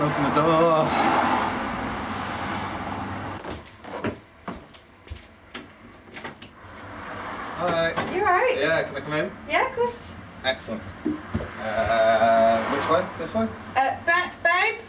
Open the door. Hi. You alright? Yeah, can I come in? Yeah, of course. Excellent. Which way? This way? Babe?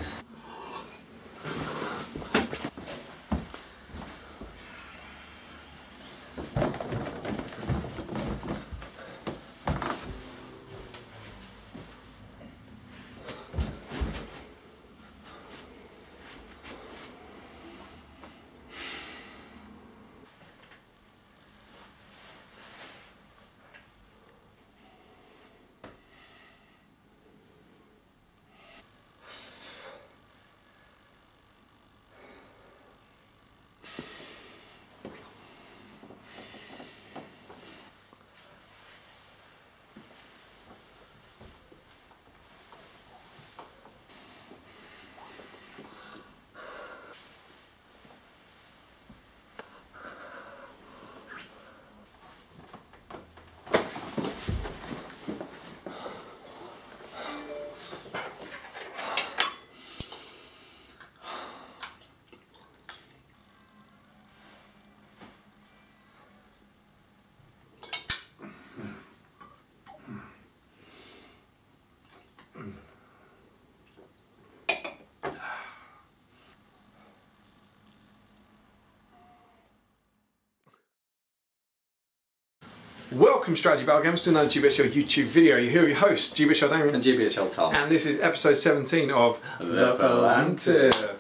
Welcome Strategy Battle Games to another GBHL YouTube video. You're here with your host, GBHL Damian. And GBHL Tom. And this is episode 17 of the Palantir.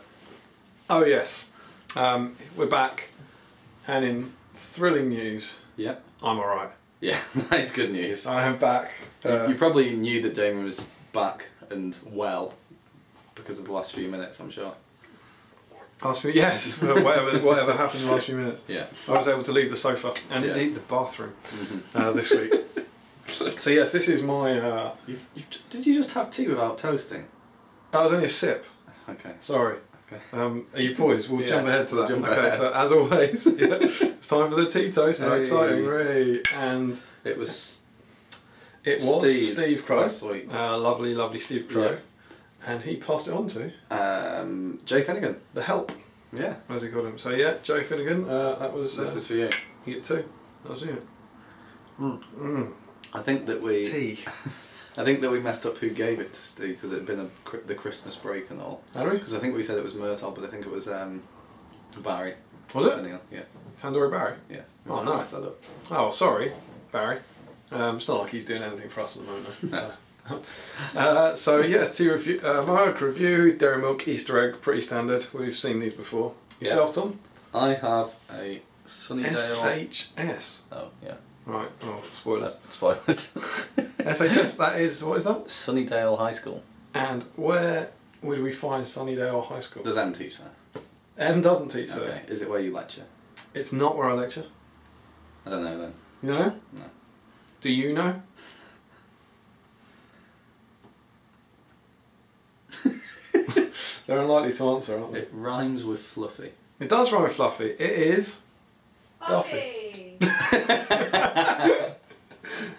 Oh yes, we're back, and in thrilling news, Yep. I'm alright. Yeah, nice good news. I am back. You probably knew that Damian was back and well because of the last few minutes, I'm sure. Last few, yes, whatever happened in the last few minutes. Yeah. I was able to leave the sofa and indeed the bathroom this week. So yes, this is my... Did you just have tea without toasting? That was only a sip. Okay. Sorry. Okay. Are you poised? We'll jump ahead to that. Jump okay, ahead. so as always, yeah, it's time for the tea toast. How exciting, really. And it was Steve Crow. That's sweet. Lovely Steve Crow. Yeah. And he passed it on to Jay Finnegan. the help, Yeah. as he called him. So yeah, Joe Finnegan, that was... This is for you. You get two. That was it. I think that we... Tea. I think that we messed up who gave it to Steve because it had been the Christmas break and all. Had we? Because I think we said it was Murtaugh, but I think it was Barry. Was it? Depending on, yeah. Tandoori Barry? Yeah. We Oh, might no. mess that up. Oh, sorry, Barry. It's not like he's doing anything for us at the moment. No. So yeah, tea review, Mark review, Dairy Milk, Easter egg, pretty standard. We've seen these before. Yourself, Tom? I have a Sunnydale... SHS. Oh, yeah. Right, oh, spoilers. Spoilers. SHS, that is, what is that? Sunnydale High School. And where would we find Sunnydale High School? Does M teach there? M doesn't teach Okay. there. Is it where you lecture? It's not where I lecture. I don't know then. You know? No. Do you know? They're unlikely to answer, aren't they? It rhymes with fluffy. It does rhyme with Fluffy. It is... Duffy.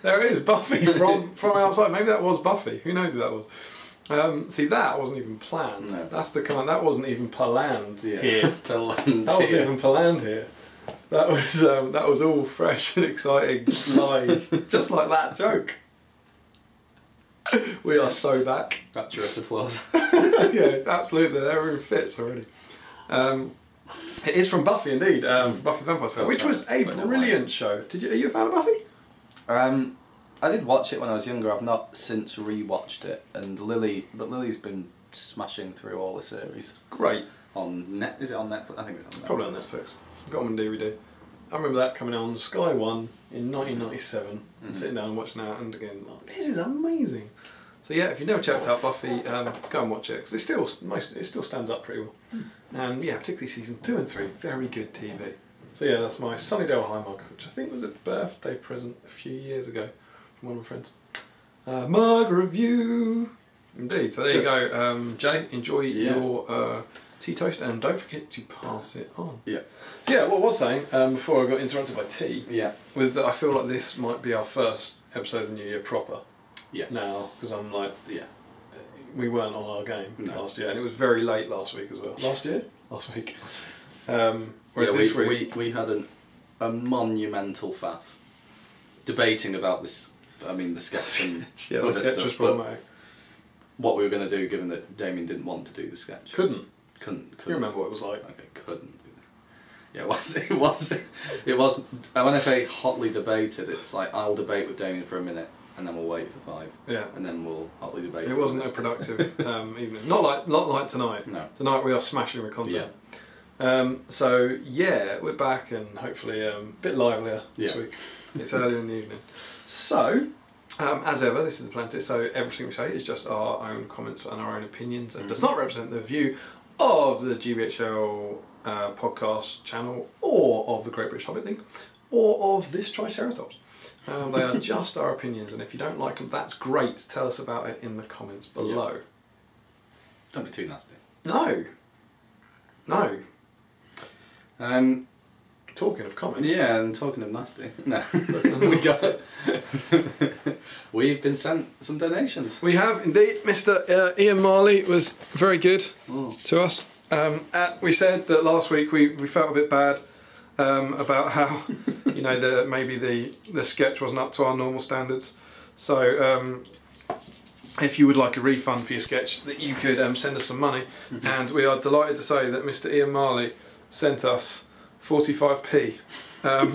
There it is, Buffy from outside. Maybe that was Buffy. Who knows who that was? See, that wasn't even planned. No. That's the kind. That wasn't even planned here. Palantir. That wasn't even planned here. That was all fresh and exciting, live, just like that joke. We are so back. Rapturous applause. Yes, absolutely. They're in fits already. It is from Buffy, indeed. From Buffy the Vampire Slayer, which was a brilliant show. Are you a fan of Buffy? I did watch it when I was younger. I've not since re-watched it, and Lily's been smashing through all the series. Great. Is it on Netflix? I think it's on Netflix. Probably on Netflix. Got them on DVD. I remember that coming out on Sky One in 1997. Sitting down and watching that, and again, this is amazing. So yeah, if you've never checked out Buffy, go and watch it because it still stands up pretty well. And yeah, particularly season 2 and 3, very good TV. So yeah, that's my Sunnydale High mug, which I think was a birthday present a few years ago from one of my friends. Mug review, indeed. So there you go, Jay. Enjoy your tea toast, and don't forget to pass it on. Yeah. So yeah, what I was saying before I got interrupted by tea, was that I feel like this might be our first episode of the new year proper. Yes. Now, because I'm like, we weren't on our game No. last year, and it was very late last week as well. Last week. Whereas this week we had a monumental faff debating about this. I mean, the sketch and yeah, the other sketch stuff, was but problematic. what we were going to do, given that Damian didn't want to do the sketch. Couldn't. You remember what it was like? Okay, couldn't. Yeah, it was. When I say hotly debated, it's like I'll debate with Damian for a minute, and then we'll wait for 5. Yeah. And then we'll hotly debate. It wasn't a productive evening. Not like tonight. No. Tonight we are smashing with content. Yeah. So yeah, we're back and hopefully a bit livelier this Yeah. week. It's earlier in the evening. So, as ever, this is the Palantir, so everything we say is just our own comments and our own opinions and does not represent the view of the GBHL podcast channel or of the Great British Hobbit League or of this Triceratops. They are just our opinions, and if you don't like them, that's great. Tell us about it in the comments below. Yeah. Don't be too nasty. No. Talking of comments. Yeah, and talking of nasty. No. We've been sent some donations. We have indeed. Mr. Ian Marley was very good to us. We said that last week we felt a bit bad about how maybe the sketch wasn't up to our normal standards. So if you would like a refund for your sketch, that you could send us some money, and we are delighted to say that Mr. Ian Marley sent us 45p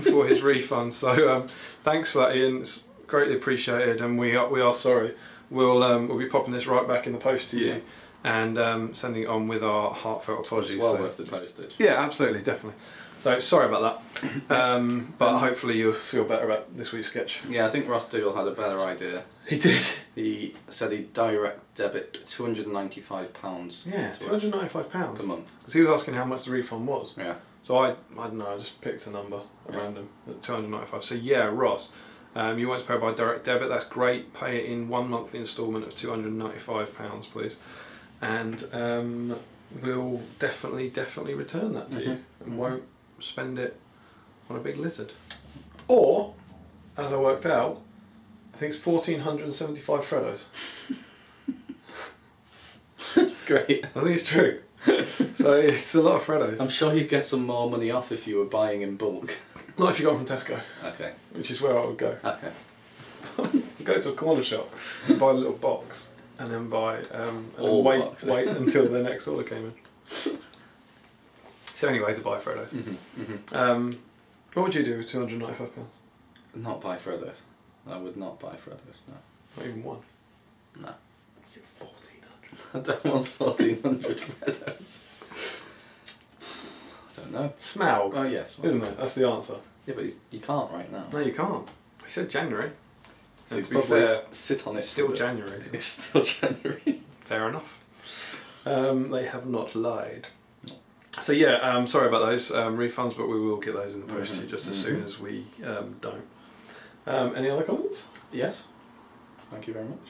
for his refund. So thanks for that, Ian. It's greatly appreciated, and we are sorry. We'll be popping this right back in the post to you, and sending it on with our heartfelt apologies. It's well worth the postage. Yeah, absolutely, definitely. So sorry about that, but hopefully you'll feel better about this week's sketch. Yeah, I think Ross Dougal had a better idea. He did. He said he'd direct debit £295. Yeah, £295 per month. Because he was asking how much the refund was. Yeah. So I don't know. I just picked a number at random at £295. So yeah, Ross, you want to pay by direct debit? That's great. Pay it in 1 monthly instalment of £295, please, and we'll definitely return that to you, and won't spend it on a big lizard. Or, as I worked out, I think it's 1,475 Freddos. Great. I think it's true. So it's a lot of Freddos. I'm sure you'd get some more money off if you were buying in bulk. Not if you got them from Tesco. Okay. Which is where I would go. Okay. Go to a corner shop and buy a little box, and then buy and All then boxes. wait until the next order came in. It's the only way to buy Freddos. What would you do with £295? Not buy Freddos. I would not buy Freddos, no. Not even one. No. 1,400. I don't want 1,400 Freddos. I don't know. Smaug. Oh yes. Well, Isn't it? That's the answer. yeah, but you can't right now. No, you can't. I said January. So And to to be fair, sit on it. it's still January. It's still January. Fair enough. They have not lied. So yeah, sorry about those refunds, but we will get those in the post to you just as soon as we don't. Any other comments? Yes. Thank you very much.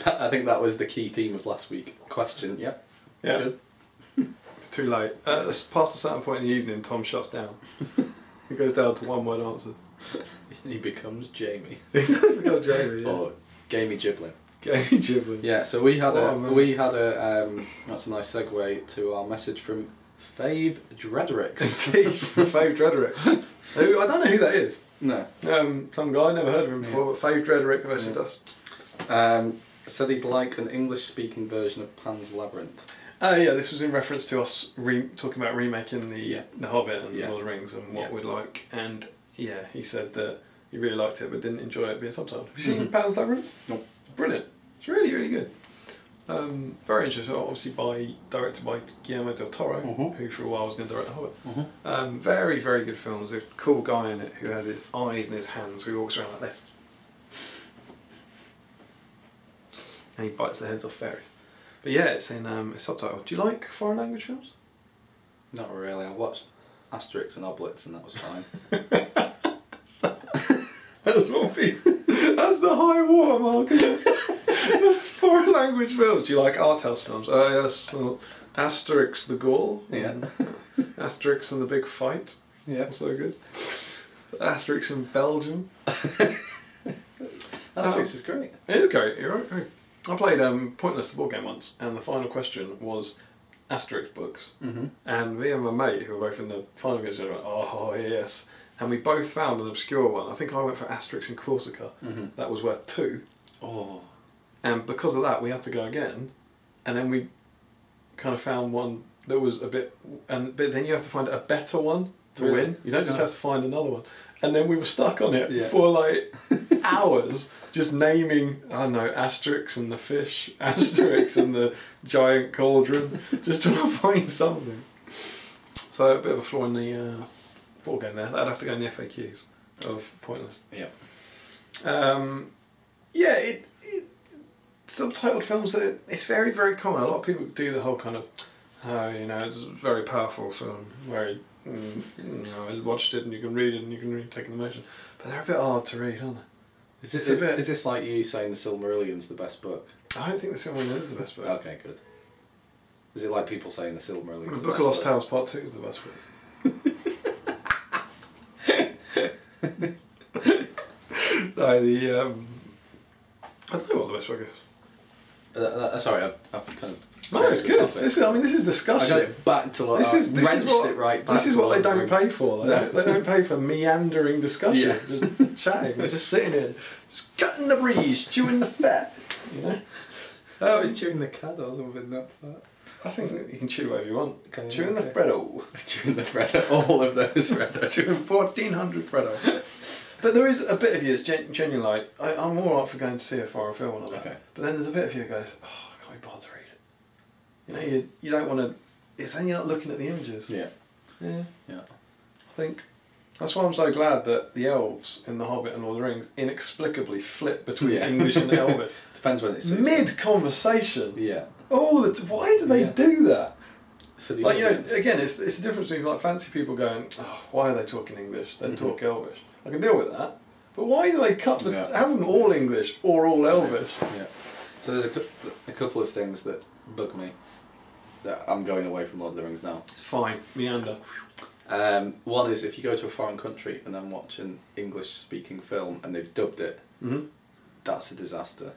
I think that was the key theme of last week. Question, yeah. Yeah. Good. It's too late. Past a certain point in the evening, Tom shuts down. He goes down to one-word answers. He becomes Jamie. He does become Jamie, yeah. Or Gamey Giblin. Gamey Giblin. Yeah, so we had that's a nice segue to our message from Fave Dreaderix. Indeed, from Fave Dreaderick. Who, I don't know who that is. No. Some guy, never heard of him before, but Fave Dreaderick messaged us. Said he'd like an English-speaking version of Pan's Labyrinth. Yeah, this was in reference to us talking about remaking the Hobbit and Lord of the Rings and what we'd like. And yeah, he said that he really liked it but didn't enjoy it being subtitled. Have you seen Pan's Labyrinth? No. Brilliant. It's really, really good. Very interesting. Obviously directed by Guillermo del Toro, who for a while was going to direct The Hobbit. Very, very good film. There's a cool guy in it who has his eyes in his hands, who walks around like this. And he bites the heads off fairies. But yeah, it's in it's subtitled. Do you like foreign language films? Not really. I watched Asterix and Obelix and that was fine. That's that's the high watermark, isn't it? That's foreign language films. Do you like art house films? Yes. Well, Asterix the Gaul. Yeah. Asterix and the Big Fight. Yeah. So good. Asterix in Belgium. Asterix is great. It is great. You're right. I played Pointless, the board game once, and the final question was Asterix books. And me and my mate, who were both in the final question, were like, oh yes. And we both found an obscure one. I think I went for Asterix in Corsica. That was worth 2. Oh. And because of that, we had to go again. And then we kind of found one that was a bit... but then you have to find a better one to win. You don't just have to find another one. And then we were stuck on it for like hours, just naming, I don't know, Asterix and the fish, Asterix and the giant cauldron, just trying to find something. So a bit of a flaw in the board game there. That'd have to go in the FAQs of Pointless. Yeah. Subtitled films, it's very, very common. A lot of people do the whole kind of, it's very powerful, so very... I watched it and you can read it and you can really take an emotion, but they're a bit hard to read, aren't they? Is this like you saying the Silmarillion's the best book? I don't think the Silmarillion is the best book. Okay, good. Is it like people saying the Silmarillion's the Book of Lost Tales Part 2 is the best book? No, I don't know what the best book is. Sorry, I've kind of... No, it's good. This is discussion. I got it back to like, this is what they don't pay for. They don't pay for meandering discussion. Just chatting. We're just sitting here, just cutting the breeze, chewing the fat. You know. I was chewing the cuddles within that fat. I think you can chew whatever you want. Chewing the Freddo. Chewing the Freddo. All of those Freddos. Chewing 1400 Freddo. But there is a bit of you that's genuinely like, I'm all right for going to see a foreign film or not. Okay. But then there's a bit of you that goes, oh, I can't be bothered to read it. You know, you don't want to... It's then you're not looking at the images. Yeah. Yeah. I think that's why I'm so glad that the elves in The Hobbit and Lord of the Rings inexplicably flip between English and Elvish. Depends when it's... Mid-conversation. Yeah. Oh, why do they do that? For the like, audience. Again, it's the difference between like fancy people going, oh, why are they talking English? Then talk Elvish. I can deal with that. But why do they have them all English or all Elvish? Yeah. So there's a couple of things that bug me. I'm going away from Lord of the Rings now. It's fine, meander. One is if you go to a foreign country and then watch an English-speaking film and they've dubbed it, that's a disaster.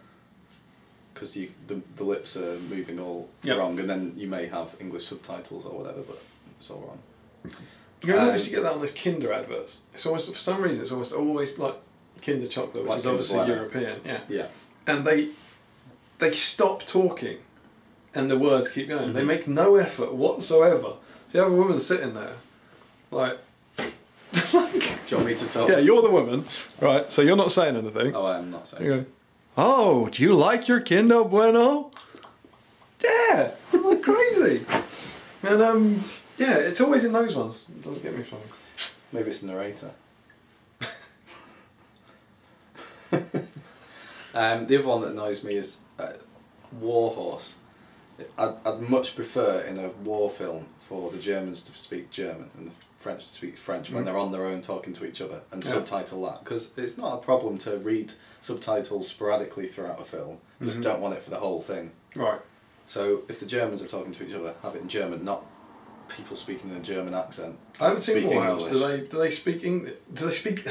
Because the lips are moving all wrong, and then you may have English subtitles or whatever, but it's all wrong. You notice you get that on those Kinder adverts. It's almost, for some reason, it's almost always like Kinder chocolate, which is obviously European. Yeah. And they stop talking. And the words keep going. They make no effort whatsoever. So you have a woman sitting there, like... Do you want me to talk? Yeah, you're the woman, right? So you're not saying anything. Oh, I am not saying anything. Oh, do you like your Kinder Bueno? Yeah! I'm like crazy! And, it's always in those ones. It doesn't get me something. Maybe it's the narrator. The other one that annoys me is Warhorse. I'd much prefer in a war film for the Germans to speak German and the French to speak French when they're on their own talking to each other and subtitle that, because it's not a problem to read subtitles sporadically throughout a film. You just don't want it for the whole thing. Right. So if the Germans are talking to each other, have it in German, not people speaking in a German accent. I haven't seen Warhouse. Do they speak English? Do they speak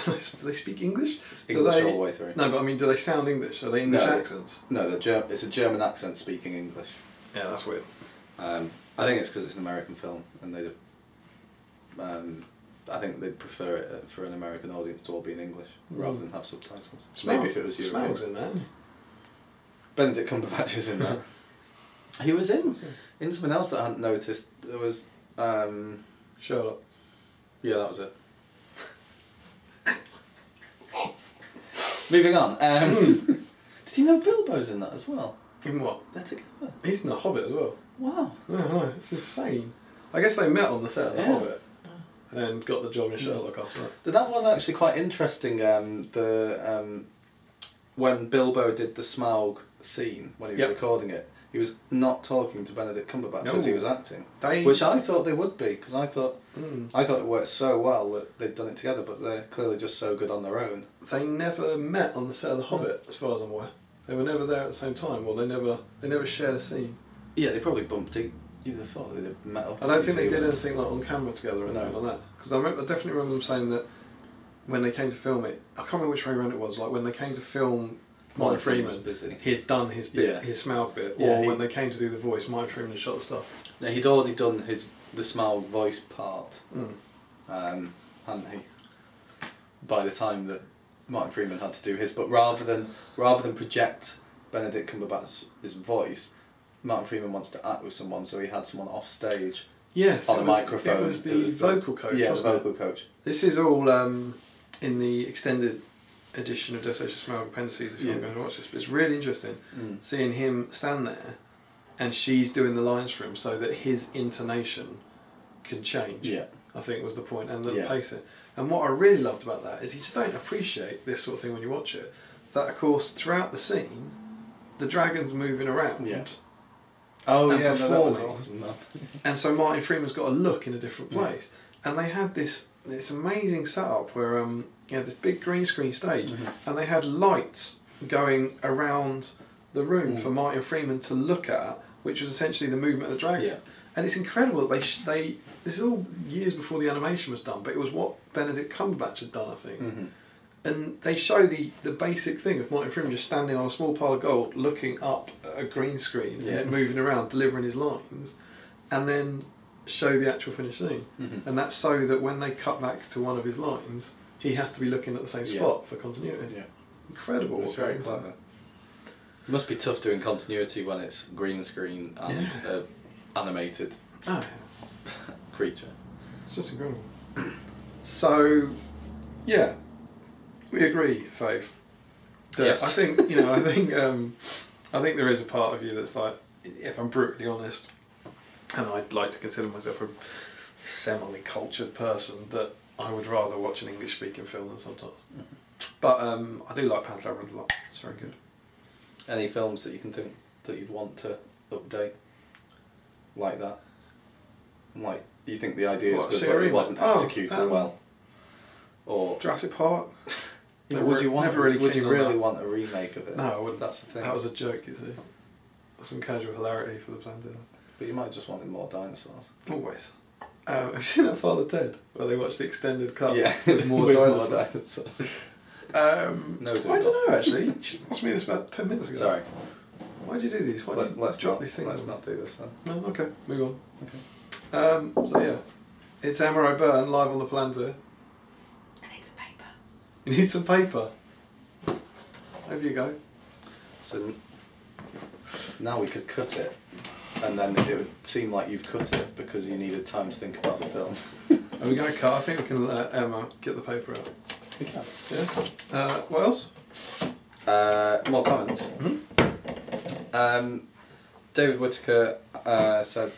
English? It's English all the way through. No, but I mean, do they sound English? Are they English accents? No, it's a German accent speaking English. Yeah, that's weird. I think it's because it's an American film, and I think they'd prefer it for an American audience to all be in English rather than have subtitles. Maybe if it was European. Smells in there. Benedict Cumberbatch is in that. He was in something else that I hadn't noticed. There was Sherlock. Yeah, that was it. Moving on. Did you know Bilbo's in that as well? In what? They're together. He's in The Hobbit as well. Wow. No, it's insane. I guess they met on the set of The Hobbit and then got the job in Sherlock after that. That was actually quite interesting. When Bilbo did the Smaug scene, when he was recording it, he was not talking to Benedict Cumberbatch because he was acting. Which I thought they would be, because I thought it worked so well that they'd done it together, but they're clearly just so good on their own. They never met on the set of The Hobbit, as far as I'm aware. They were never there at the same time, or they never shared a scene. Yeah, they probably bumped. You'd have thought they'd met up. I don't think they did anything like on camera together or anything like that. Because I definitely remember them saying that when they came to film it, I can't remember which way around it was. Like when they came to film Martin Freeman, was busy. he had done his bit, his Smaug bit, or when they came to do the voice, Martin Freeman had shot the stuff. No, he'd already done the Smaug voice part, hadn't he? By the time that Martin Freeman had to do his, but rather than project Benedict Cumberbatch's voice, Martin Freeman wants to act with someone, so he had someone off stage. Yes, on a microphone. It was the vocal coach. Yeah, the vocal coach. This is all in the extended edition of Desolation Smaug Appendices, if you're going to watch this. But it's really interesting seeing him stand there and she's doing the lines for him so that his intonation can change. Yeah. I think was the point, and the pacing. And what I really loved about that is you just don't appreciate this sort of thing when you watch it. That, of course, throughout the scene, the dragon's moving around. Yeah. Oh, and yeah, performing. No, that was awesome. No. And so Martin Freeman's got to look in a different place. And they had this amazing setup where you had this big green screen stage, and they had lights going around the room for Martin Freeman to look at, which was essentially the movement of the dragon. Yeah. And it's incredible that this is all years before the animation was done, but it was what Benedict Cumberbatch had done, I think. And they show the basic thing of Martin Freeman just standing on a small pile of gold, looking up at a green screen, and it moving around, delivering his lines, and then show the actual finished scene. And that's so that when they cut back to one of his lines, he has to be looking at the same spot for continuity. Yeah. Incredible. It's very clever. It must be tough doing continuity when it's green screen and animated creature. It's just incredible. So, yeah. We agree, Faith. Yes. I think I think there is a part of you that's like, if I'm brutally honest, and I'd like to consider myself a semi-cultured person, that I would rather watch an English-speaking film than subtitles. But I do like Pan's Labyrinth a lot. It's very good. Any films that you can think that you'd want to update like that? Like, do you think the idea is good, but it wasn't executed well? Or Jurassic Park? Would you really want a remake of it? No, I wouldn't. That's the thing. That was a joke, you see. Some casual hilarity for the Palantir. But you might just want more dinosaurs. Always. Have you seen that Father Ted, where they watched the extended cut? Yeah, with more dinosaurs. No, I don't know, actually. You asked me this about 10 minutes ago. Sorry. Why do you do these? Why do you drop these things? Let's not do this then. No, okay, move on. Okay. So yeah, it's Amaro Byrne live on the Palantir. You need some paper. Over you go. So now we could cut it, and then it would seem like you've cut it because you needed time to think about the film. Are we going to cut? I think we can let Emma get the paper out. We can. Yeah. What else? More comments. David Whittaker said,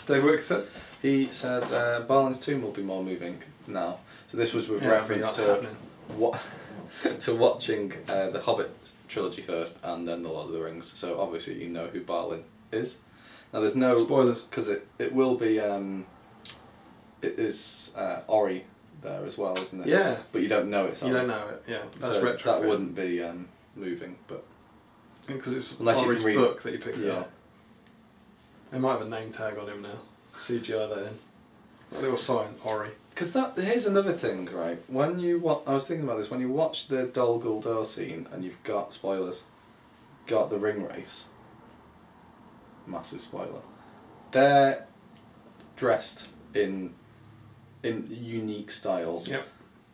David Whittaker said? He said Balin's tomb will be more moving now. So this was with reference to watching the Hobbit trilogy first and then the Lord of the Rings. So obviously you know who Balin is. Now there's no spoilers because it will be it is Ori there as well, isn't it? Yeah. But you don't know it's Ori. You don't know it. Yeah. That's so retrofit. That wouldn't be moving, but because it's unless Ori's you can read book that you picked up. They might have a name tag on him now. CGI that in. A little sign, Ori. Because here's another thing, right? When I was thinking about this, when you watch the Dol Guldur scene and you've got, spoilers, got the ring wraiths, massive spoiler, they're dressed in unique styles. Yep.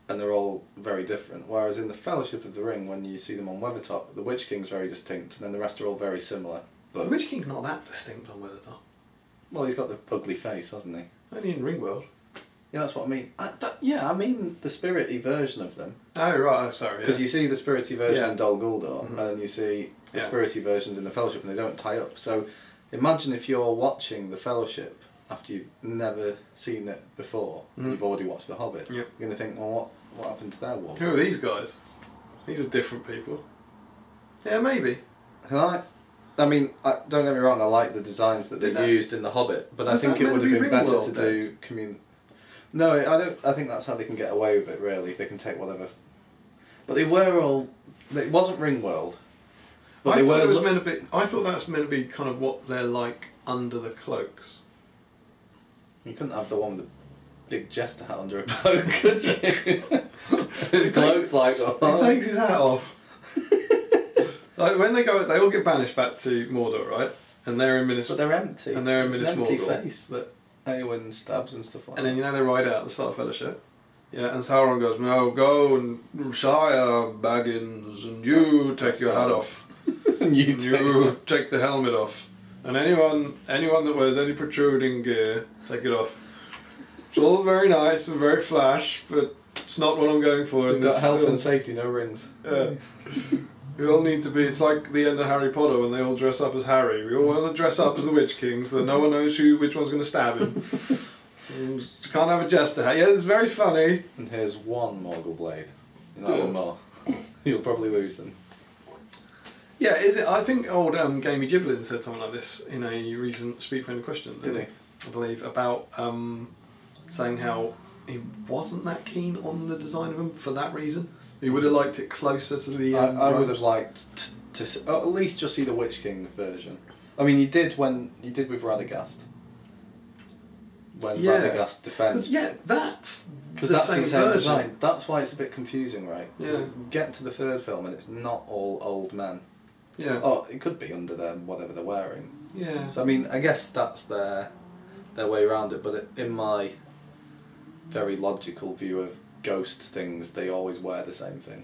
And they're all very different. Whereas in the Fellowship of the Ring, when you see them on Weathertop, the Witch King's very distinct, and then the rest are all very similar. But the Witch King's not that distinct on Weathertop. Well, he's got the ugly face, hasn't he? Only in Ringworld. Yeah, that's what I mean. I mean the spirity version of them. Oh, right, sorry. Because you see the spirity version in Dol Guldur, and then you see the spirity versions in the Fellowship, and they don't tie up. So imagine if you're watching the Fellowship after you've never seen it before, and you've already watched The Hobbit. You're going to think, well, what happened to their war? Who are these guys? These are different people. Yeah, maybe. I mean, don't get me wrong, I like the designs that they used in The Hobbit, but I think it would have been better to do No, I don't. I think that's how they can get away with it, really. They can take whatever. But they were all... It wasn't Ringworld. But I thought it was meant to be... I thought that's meant to be kind of what they're like under the cloaks. You couldn't have the one with big jester hat under a cloak, could you? His cloak's like, He takes his hat off. Like when they go, they all get banished back to Mordor, right? And they're in Minas. But they're empty. And they're in It's Minas an empty Morgul. face that Eowyn stabs and stuff like And that. then they ride out at the start of Fellowship. Yeah, and Sauron goes, "No, go and Shire, Baggins, and you take your hat off, And you take the helmet off, and anyone that wears any protruding gear, take it off." It's all very nice and very flash, but it's not what I'm going for. We've got health and safety, no rings. Yeah. We all need to be. It's like the end of Harry Potter when they all dress up as Harry. We all want to dress up as the Witch King, so that no one knows which one's going to stab him. And you can't have a jester hat. Yeah, it's very funny. And here's one Morgul blade. You know, one more. You'll probably lose them. Yeah, is it? I think old Gamey Giblin said something like this in a recent Speak Friendly question. Did he? I believe about saying how he wasn't that keen on the design of them for that reason. He would have liked it closer to the. I would have liked to at least just see the Witch King version. I mean, you did with Radagast. When Radagast defends. Yeah, that's because that's the same version. design. That's why it's a bit confusing, right? Yeah. Get to the third film and it's not all old men. Yeah. Oh, it could be under them whatever they're wearing. Yeah. So I mean, I guess that's their way around it. But in my very logical view of ghost things, they always wear the same thing.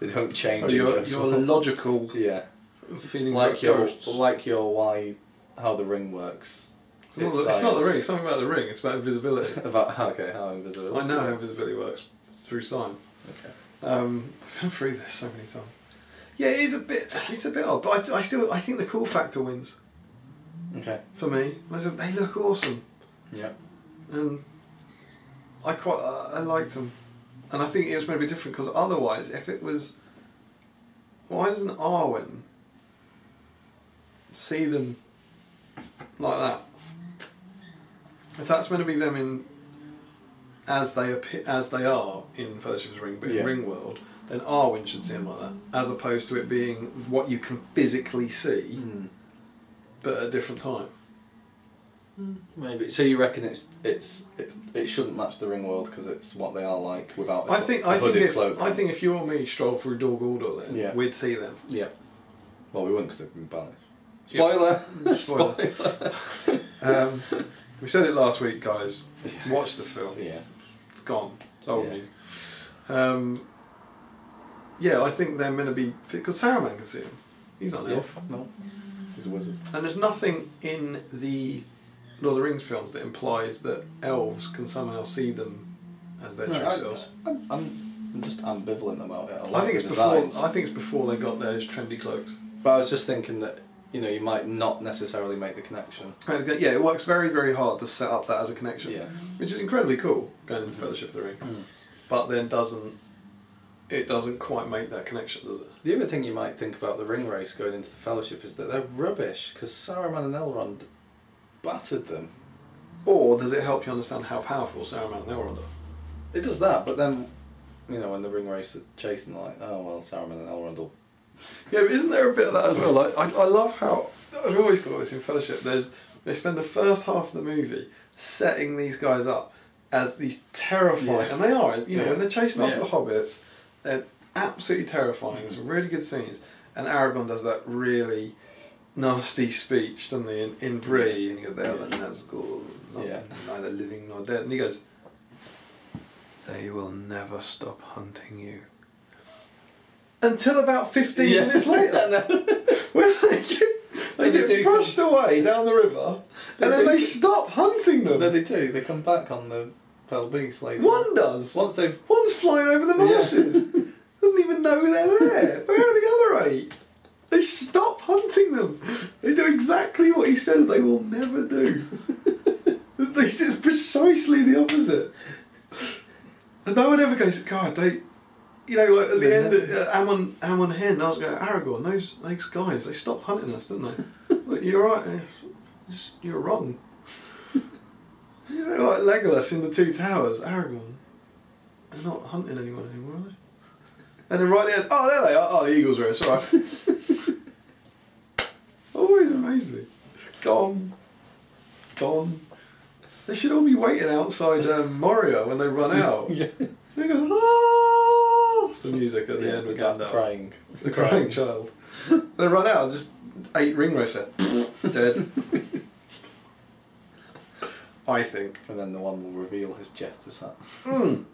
They don't change. So your logical feelings like about ghosts. why how the ring works. It's not the ring. It's something about the ring. It's about invisibility. How invisibility. I know how works. invisibility works through science. Okay. I've been through this so many times. Yeah, it's a bit odd, but I think the cool factor wins. Okay. For me, they look awesome. Yeah. And I liked them, and I think it was maybe different because otherwise, if it was, why doesn't Arwen see them like that? If that's meant to be them in as they are in Fellowship of the Ring, but in Ring World, then Arwen should see them like that, as opposed to it being what you can physically see, but at a different time. Maybe. So you reckon it shouldn't match the Ring World because it's what they are like without I think if you or me strolled through Dol Guldur, then we'd see them. Yeah. Well, we wouldn't because they've been banished. Spoiler. Spoiler. We said it last week, guys. Yes. Watch the film. Yeah. It's gone. It's old news. Yeah, I think they're meant to be because Saruman can see him. He's not an elf. No. He's a wizard. And there's nothing in the Lord of the Rings films that implies that elves can somehow see them as their true selves. I'm just ambivalent about it. I think it's before they got those trendy cloaks. But I was just thinking that you might not necessarily make the connection. Yeah, it works very, very hard to set up that as a connection. Yeah. Which is incredibly cool going into Fellowship of the Ring. But then it doesn't quite make that connection, does it? The other thing you might think about the ring race going into the Fellowship is that they're rubbish because Saruman and Elrond battered them. Or does it help you understand how powerful Saruman and Elrond are? It does that, but then when the ring race are chasing, like, oh well, Saruman and Elrond will. Yeah, but isn't there a bit of that as well? Like, I love how I've always thought this in Fellowship. They spend the first half of the movie setting these guys up as these terrifying, and they are. When they're chasing after the hobbits, they're absolutely terrifying. There's some really good scenes, and Aragorn does that really nasty speech, doesn't he, in Bree, and he goes, "They're the Nazgûl, neither living nor dead," and he goes, "They will never stop hunting you." Until about 15 minutes later, when they get pushed away down the river, and then they stop hunting them. No, they do. They come back on the Fell Beast later. One does. One's flying over the marshes. Doesn't even know they're there. Where are the other 8? They stop hunting them. They do exactly what he says they will never do. It's precisely the opposite. And no one ever goes, God, they... like at the end, Ammon Hen, I was going, Aragorn, those guys, they stopped hunting us, didn't they? Like, you're right, you're wrong. Like Legolas in the Two Towers, Aragorn, they're not hunting anyone anymore, are they? And then right at the end, oh, there they are, the eagles are, it's alright. Always amazed me. Gone. They should all be waiting outside Moria when they run out. Yeah. They go, oh! It's the music at the end of Gandalf. Crying. The crying child. They run out and just 8 ring racer. Dead. I think. And then the one will reveal his jester's hat. It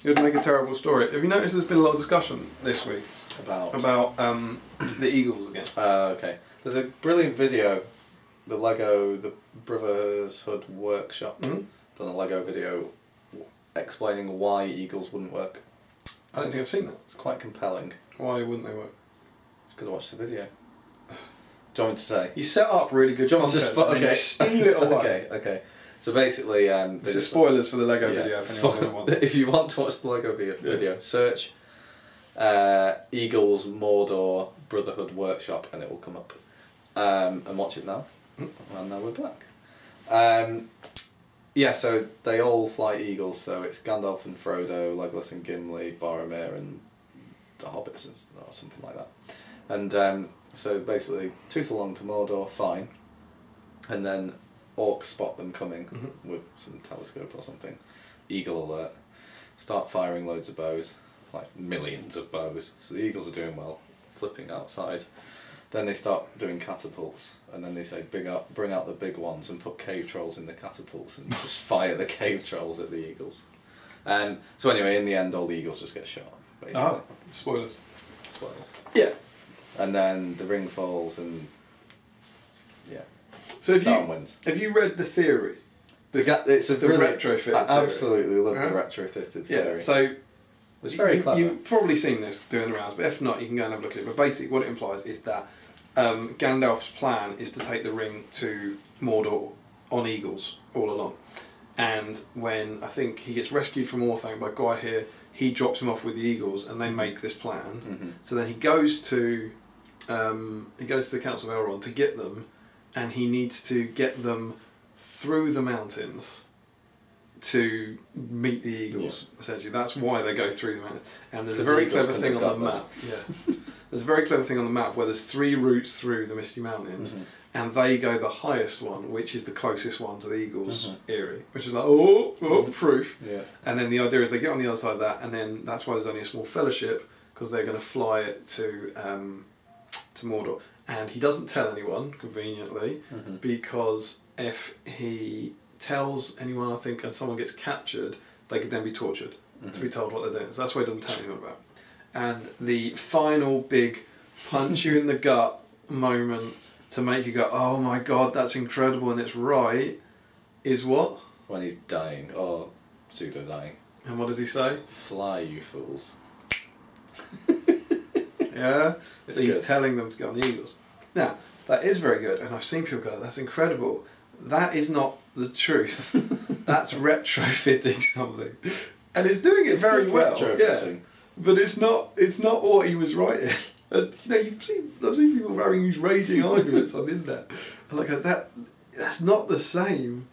would make a terrible story. Have you noticed there's been a lot of discussion this week About the Eagles again? Okay. There's a brilliant video, the Brotherhood Workshop, done a Lego video explaining why Eagles wouldn't work. I don't think I've seen that. It's quite compelling. Why wouldn't they work? Just got to watch the video. Do you want me to say? You set up really good content and you steal it away. Okay. So basically... this is spoilers for the Lego video if anyone doesn't want it. If you want to watch the Lego video, search Eagles Mordor Brotherhood Workshop and it will come up. And watch it now. And now we're back. So they all fly eagles, so it's Gandalf and Frodo, Legolas and Gimli, Boromir and the Hobbits or something like that. And so basically, tooth along to Mordor, fine. And then orcs spot them coming with some telescope or something. Eagle alert. Start firing loads of bows, like millions of bows. So the eagles are doing well, flipping outside. Then they start doing catapults, and then they say, bring out the big ones and put cave trolls in the catapults and just fire the cave trolls at the eagles. So anyway, in the end, all the eagles just get shot, basically. Spoilers. Spoilers. Yeah. And then the ring falls, and so if wins. Have you read the theory? It's a retrofit. I absolutely love the retrofitted theory. Yeah. So it's very clever. You've probably seen this doing the rounds, but if not, you can go and have a look at it. But basically, what it implies is that Gandalf's plan is to take the ring to Mordor on eagles all along. And when I think he gets rescued from Orthanc by Gwaihir, he drops him off with the eagles, and they make this plan. So then he goes to the Council of Elrond to get them, and he needs to get them through the mountains to meet the eagles. Essentially, that's why they go through the mountains. And there's a very clever thing on the map. There's a very clever thing on the map where there's 3 routes through the Misty Mountains. And they go the highest one, which is the closest one to the Eagles' eyrie, which is like, proof. Yeah. And then the idea is they get on the other side of that, and then that's why there's only a small fellowship, because they're going to fly it to Mordor. And he doesn't tell anyone, conveniently, because if he tells anyone, I think, and someone gets captured, they could then be tortured to be told what they're doing. So that's why he doesn't tell anyone about. And the final big punch you in the gut moment to make you go, oh my god, that's incredible and it's right, is what? When he's dying, or pseudo-dying. And what does he say? Fly, you fools. Yeah? So he's telling them to go on the eagles. Now, that is very good, and I've seen people go, that's incredible. That is not the truth. That's retrofitting something. And it's doing it very well. Yeah. But it's not what he was writing. And I've seen people having these raging arguments on the internet. And like that's not the same.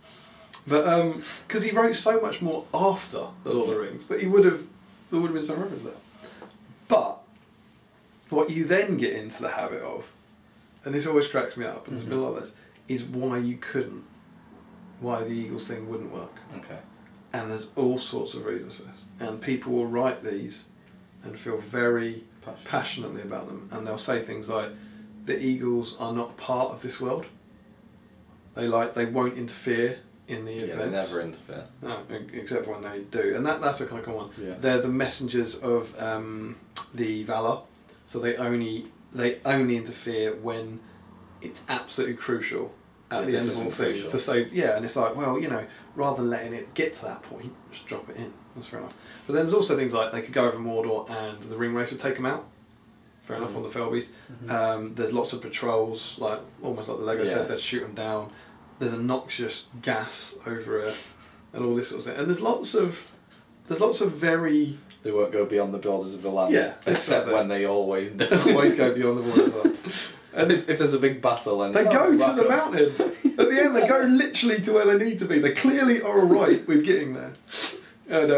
But because he wrote so much more after the Lord of the Rings that there would have been some reference there. But what you then get into the habit of, and this always cracks me up, and there's been a lot of this, is why the Eagles thing wouldn't work. Okay. And there's all sorts of reasons for this. And people will write these and feel very passionately about them, and they'll say things like, the Eagles are not part of this world. They won't interfere in the events. They never interfere. No, except for when they do. And that's a kind of common one. Yeah. They're the messengers of the Valar, so they only interfere when it's absolutely crucial at the end of all things to say, and it's like, well, rather than letting it get to that point, just drop it in. That's fair enough. But then there's also things like they could go over Mordor and the ring race would take them out. Fair enough on the Felbies. There's lots of patrols, almost like the Lego said, they'd shoot them down. There's a noxious gas over it, and all this sort of thing. And there's lots of very. They won't go beyond the borders of the land. Yeah, except when they always do. Always go beyond the borders of the land. And if there's a big battle, and they go to the mountain. At the end, they go literally to where they need to be. They clearly are alright with getting there. And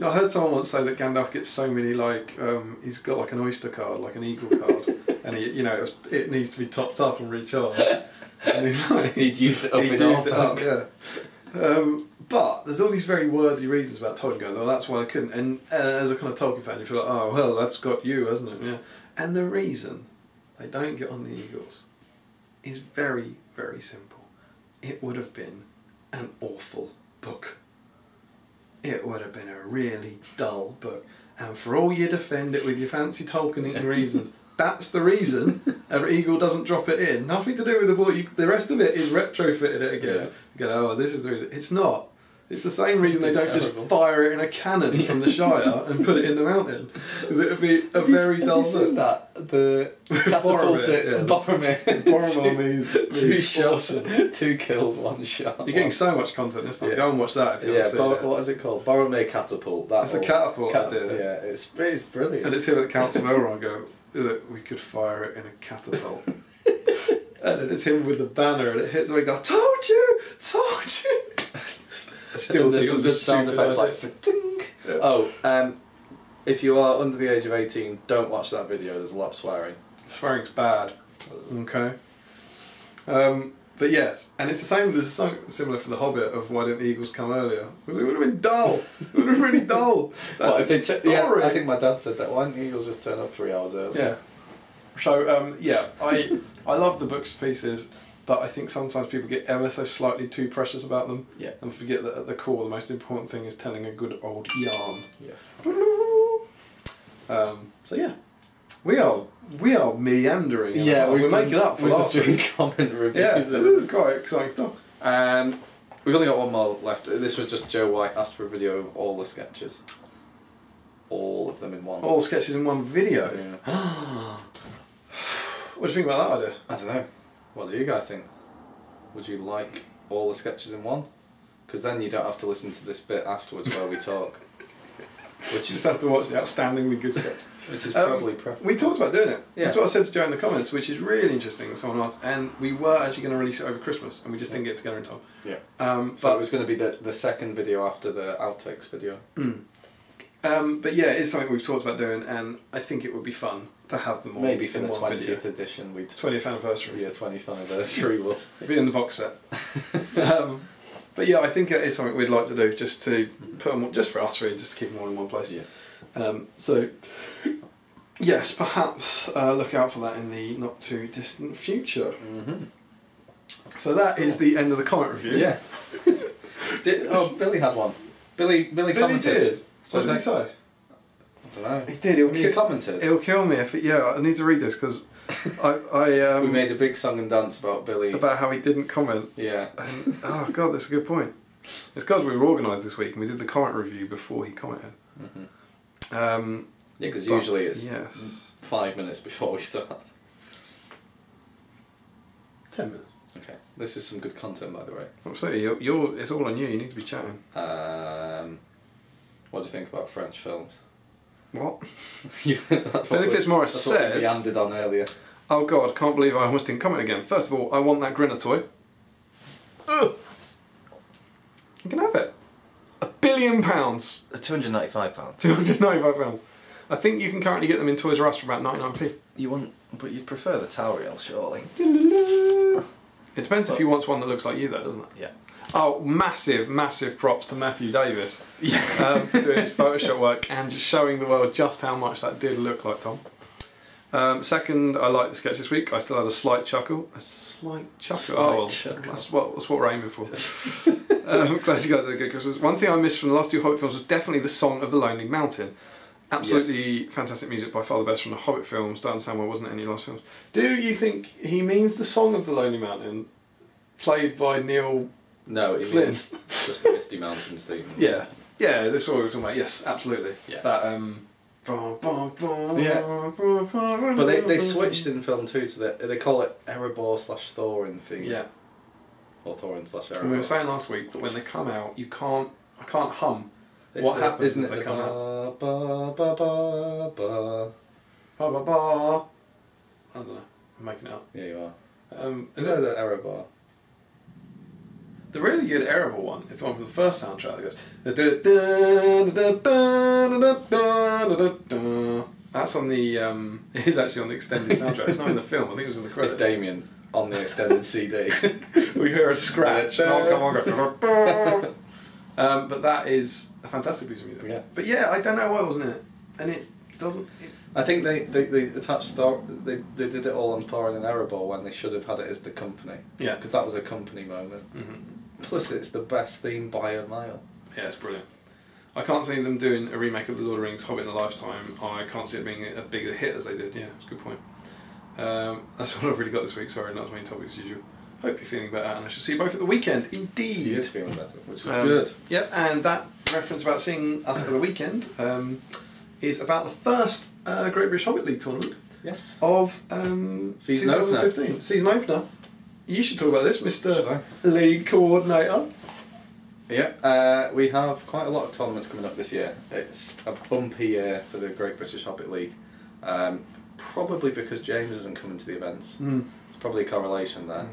I heard someone once say that Gandalf gets so many he's got like an oyster card, like an eagle card, and it needs to be topped up and recharged. And he's like, He'd used it up he'd in used it up, Norfolk. yeah. But there's all these very worthy reasons about Tolkien going, well, that's why I couldn't. And as a kind of Tolkien fan, you feel like, oh, well, that's got you, hasn't it? Yeah. And the reason they don't get on the Eagles is very, very simple. It would have been an awful book. It would have been a really dull book. And for all you defend it with your fancy Tolkien reasons, that's the reason an Eagle doesn't drop it in. Nothing to do with the book. The rest of it is retrofitted it again. Yeah. You go, oh, this is the reason. It's not. It's the same reason they don't just terrible. fire it in a cannon from the Shire and put it in the mountain. Because it would be a very dull Have you seen book. that? The catapulted Boromir. Boromir means Two shots, awesome. 2 kills, 1 shot. You're getting so much content this time. Yeah. Go and watch that if you Yeah, haven't seen it. what is it called? Boromir catapult. It's the catapult idea. Yeah, it's brilliant. And it's him at the Council of Elrond go, we could fire it in a catapult. And then it's him with the banner and it hits him and he goes, told you! Still and there's think some it was good a sound stupid effects idea. like fa-ting. Yeah. Oh, if you are under the age of 18, don't watch that video. There's a lot of swearing. Swearing's bad. Okay. But yes, and it's the same. There's something similar for the Hobbit of why didn't the Eagles come earlier? Because it would have been dull. It would have been really dull. Well, That's if the they yeah, story. I think my dad said that. Why didn't the Eagles just turn up 3 hours early? Yeah. So yeah, I love the books pieces, but I think sometimes people get ever so slightly too precious about them. Yeah. And forget that at the core, the most important thing is telling a good old yarn. Yes. So yeah, we are meandering. Yeah, we're making up for we're last just doing week. comment reviews. Yeah, this is quite exciting stuff. We've only got one more left. This was just Joe White asked for a video of all the sketches. All of them in one. All sketches in one video. Yeah. What do you think about that idea? I don't know. What do you guys think? Would you like all the sketches in one? Because then you don't have to listen to this bit afterwards where we talk. Which you just have to watch the outstandingly good sketch. Which is probably preferable. We talked about doing it. Yeah. That's what I said to Joe in the comments, which is really interesting. Someone asked, and we were actually going to release it over Christmas, and we just didn't get together in time. Yeah. So So it was going to be the second video after the outtakes video. but yeah, it's something we've talked about doing, and I think it would be fun to have them all. Maybe for in the one 20th video. edition, we'd 20th anniversary. yeah 20th anniversary. Will It'll be in the box set. But yeah, I think it is something we'd like to do, just to put them, just for us really, just to keep them all in one place. Yeah. So yes, perhaps look out for that in the not too distant future. Mm-hmm. So that is the end of the comment review. Yeah. Billy had one. Billy commented. Did. So What did he say? I don't know. He did. He commented. It'll kill me if I need to read this because I We made a big song and dance about Billy. about how he didn't comment. Yeah. And, oh god, that's a good point. It's because we were organised this week and we did the comment review before he commented. Mm-hmm. Yeah, because usually it's yes. 5 minutes before we start. 10 minutes. Okay. This is some good content, by the way. Absolutely. It's all on you. You need to be chatting. What do you think about French films? What? That's Benefits Morris that's what we says. meandered on earlier. Oh god, can't believe I almost didn't comment again. First of all, I want that Grinner toy. Ugh. You can have it. £1 billion. £295. £295. I think you can currently get them in Toys R Us for about 99p. You want, but you'd prefer the Tauriel, surely. It depends if you want one that looks like you, though, doesn't it? Yeah. Oh, massive props to Matthew Davis Yeah. for doing his Photoshop work and just showing the world just how much that did look like Tom. Second, I liked the sketch this week. I still had a slight chuckle. A slight chuckle. Chuckle. That's what we're aiming for. I'm glad you guys had a good Christmas. One thing I missed from the last two Hobbit films was definitely the Song of the Lonely Mountain. Absolutely fantastic music, by far the best from the Hobbit films. Don't understand why it wasn't any last films. Do you think he means the Song of the Lonely Mountain, played by Neil? No, it Flynn. means just the Misty Mountains theme. Yeah, that's what we were talking about. Yes, absolutely. Yeah. That Yeah. But they switched in film 2 to they call it Erebor / Thorin theme. Yeah. Or Thorin / Erebor. And we were saying last week that when they come out, I can't hum. It's What happens isn't as it they the come out? ba ba ba ba? Ba ba ba. I don't know. I'm making it up. Yeah, you are. Is Is that it the Erebor? the really good Erebor one? Is the one from the first soundtrack that goes. That's on the. It is actually on the extended soundtrack. It's not in the film. I think it was in the credits. It's Damian. on the extended CD. We hear a scratch. Oh, come on, go. But that is a fantastic piece of music. Yeah. But yeah, I don't know why wasn't it, and it doesn't. I think they attached Thor. They did it all on Thor and Erebor when they should have had it as the company. Yeah. Because that was a company moment. Plus, it's the best theme by a mile. Yeah, it's brilliant. I can't see them doing a remake of The Lord of the Rings, Hobbit in a Lifetime. I can't see it being a bigger hit as they did. Yeah, it's a good point. That's what I've really got this week. Sorry, not as many topics as usual. Hope you're feeling better, and I shall see you both at the weekend. Indeed. He is feeling better, which is good. Yep, and that reference about seeing us at the weekend is about the first Great British Hobbit League tournament. Yes. Of season 2015. Opener. Season opener. You should talk about this, Mr. League Coordinator. Yeah, we have quite a lot of tournaments coming up this year. It's a bumpy year for the Great British Hobbit League. Probably because James isn't coming to the events. There's probably a correlation there.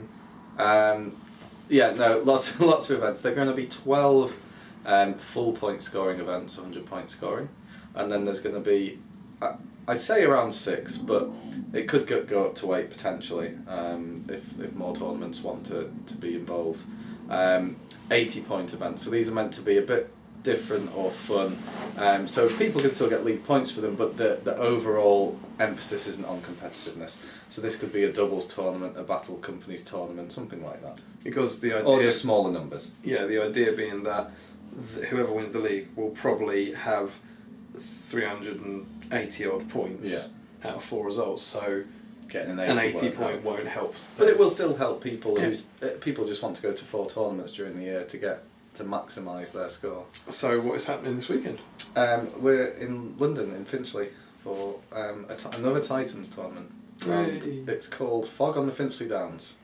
Yeah, no, lots of events. They're going to be 12 full point scoring events, 100 point scoring, and then there's going to be, I say around 6, but it could go up to 8 potentially if more tournaments want to be involved. 80 point events, so these are meant to be a bit different or fun, so people can still get league points for them, but the overall emphasis isn't on competitiveness. So this could be a doubles tournament, a battle companies tournament, something like that. Because the idea, or just smaller numbers. Yeah, the idea being that whoever wins the league will probably have 380 odd points out of 4 results. So getting an 80 point won't help. But it will still help people who's people just want to go to 4 tournaments during the year to maximise their score. So what is happening this weekend? We're in London, in Finchley, for another Titans tournament. And it's called Fog on the Finchley Downs.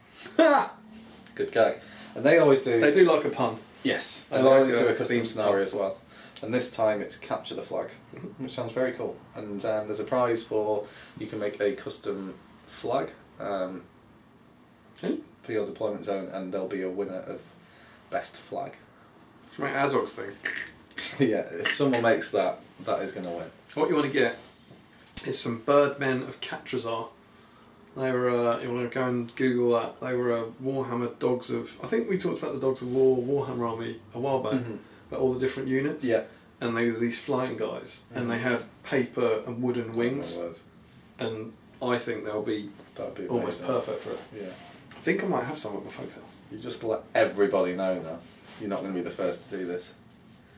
Good gag. And they always do... They do like a pun. Yes. They always do a custom scenario as well. And this time it's Capture the Flag, which sounds very cool. And there's a prize for... You can make a custom flag for your deployment zone, and there'll be a winner of Best Flag. Make Azog's thing. Yeah, if someone makes that, that is going to win. What you want to get is some Birdmen of Catrazar. They were, you want to go and Google that. They were Warhammer Dogs of... I think we talked about the Dogs of War Warhammer army a while back, about all the different units. Yeah. And they were these flying guys, and they had paper and wooden wings. Oh, and I think they'll be almost perfect for it. Yeah. I think I might have some at my folks' house. You just let everybody know now. You're not going to be the first to do this.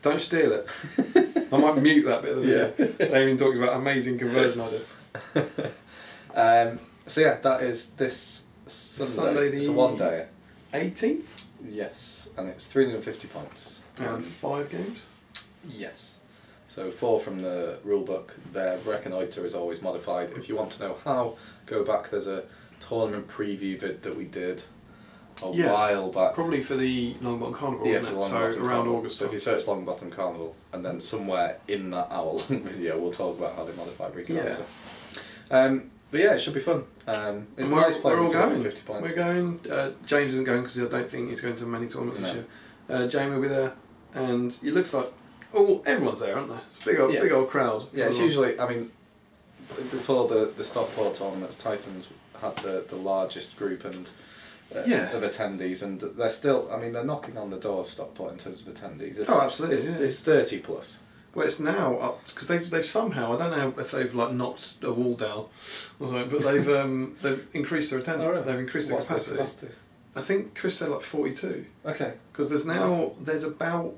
Don't steal it. I might mute that bit of the video. Damian talks about amazing conversion idea. So yeah, that is this Sunday. It's a 1-day. 18th? Yes, and it's 350 points. And 5 games? Yes. So 4 from the rulebook. Their Reconnoiter is always modified. If you want to know how, go back. There's a tournament preview vid that we did a while back. Probably for the Longbottom Carnival, yeah, wasn't it? So around Carnival. August. So if you search Longbottom Carnival, and then somewhere in that hour-long video, we'll talk about how they modified Reconnoiter. Yeah. But yeah, it should be fun. It's nice playing with 350 points. We're going. James isn't going because I don't think he's going to many tournaments this year. Jamie will be there, and it looks like everyone's there, aren't they? It's a big old crowd. Yeah, it's usually. I mean, before the Stockport tournaments, Titans had the largest group and of attendees, and they're still. I mean, they're knocking on the door of Stockport in terms of attendees. Absolutely. It's 30 plus. Well, it's now up because they've somehow, I don't know if they've like knocked a wall down or something, but they've increased their attendance. Oh, really? They've increased their capacity. I think Chris said like 42. Okay. Because there's about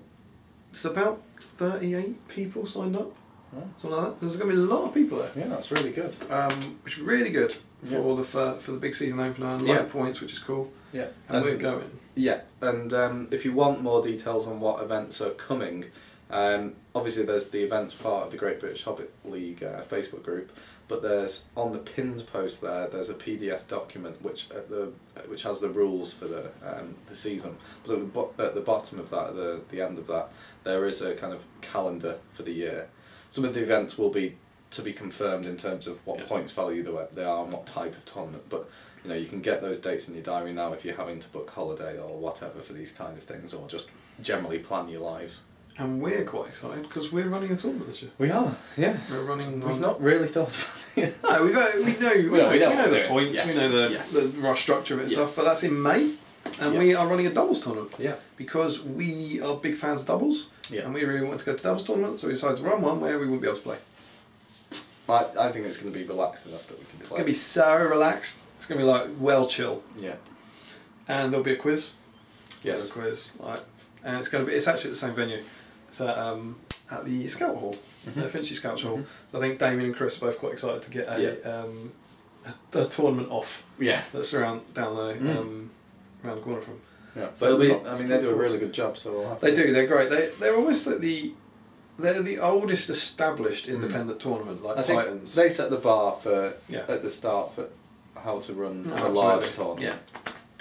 38 people signed up. Oh. Something like that. There's going to be a lot of people there. Yeah, that's really good. Which is really good for the big season opener and light points, which is cool. Yeah. And we're going. Yeah, and if you want more details on what events are coming. Obviously there's the events part of the Great British Hobbit League Facebook group, but there's on the pinned post there's a PDF document which has the rules for the season. But at the bottom of that, at the end of that, there is a kind of calendar for the year. Some of the events will be to be confirmed in terms of what points value they are and what type of tournament, but you can get those dates in your diary now if you're having to book holiday or whatever for these kind of things, or just generally plan your lives. And we're quite excited because we're running a tournament this year. We are, yeah. We're running. We've not really thought about it. No, we know the points, yes. we know the Yes. rough structure of it and Yes. stuff, but that's in May, and we are running a doubles tournament. Yeah. Because we are big fans of doubles, Yeah. and we really want to go to doubles tournament, so we decided to run one where we wouldn't be able to play. I think it's going to be relaxed enough that we can play. It's going to be so relaxed. It's going to be like well chill. Yeah. And there'll be a quiz. Yes. There'll be a quiz, and it's going to be. It's actually at the same venue. It's at the Scout Hall, the Finchley Scouts Hall. So I think Damian and Chris are both quite excited to get a tournament off. Yeah. That's around down the around the corner from. Yeah. So it'll be. I mean, they do a really good job. So we'll have they do. They're great. They're almost like they're the oldest established independent tournament, like I think Titans. they set the bar for at the start for how to run a large tournament. Yeah.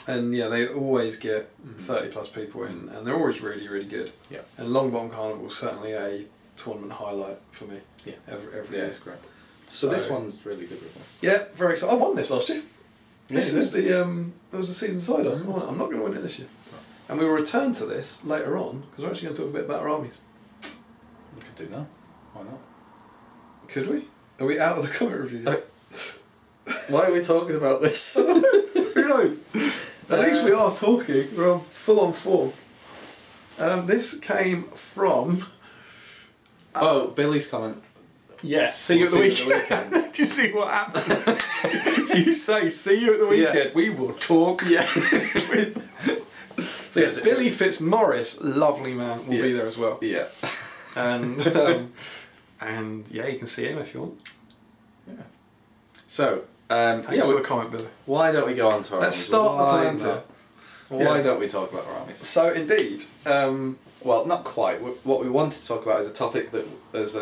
And yeah, they always get 30 plus people in, and they're always really, really good. Yeah. And Longbottom Carnival is certainly a tournament highlight for me. Yeah. Every Yeah, year. it's great. So this one's really good. Yeah, very excited. I won this last year. Yeah, This was it was the season cider. I'm not going to win it this year. And we will return to this later on because we're actually going to talk a bit about our armies. You could do now. Why not? Could we? Are we out of the comment review yet? Why are we talking about this? Who knows? At least we are talking. We're on full on form. This came from. Billy's comment. Yes, see you at the weekend. Do you see what happens? You say, see you at the weekend, we will talk. Yeah. So yes, Billy Fitzmaurice, lovely man, will be there as well. Yeah. And yeah, you can see him if you want. Yeah. So, Thanks for the comment, Billy. why don't we go on to our Let's armies? start the Palantir. Why don't we talk about our armies? So indeed, well, not quite. What we wanted to talk about is a topic that has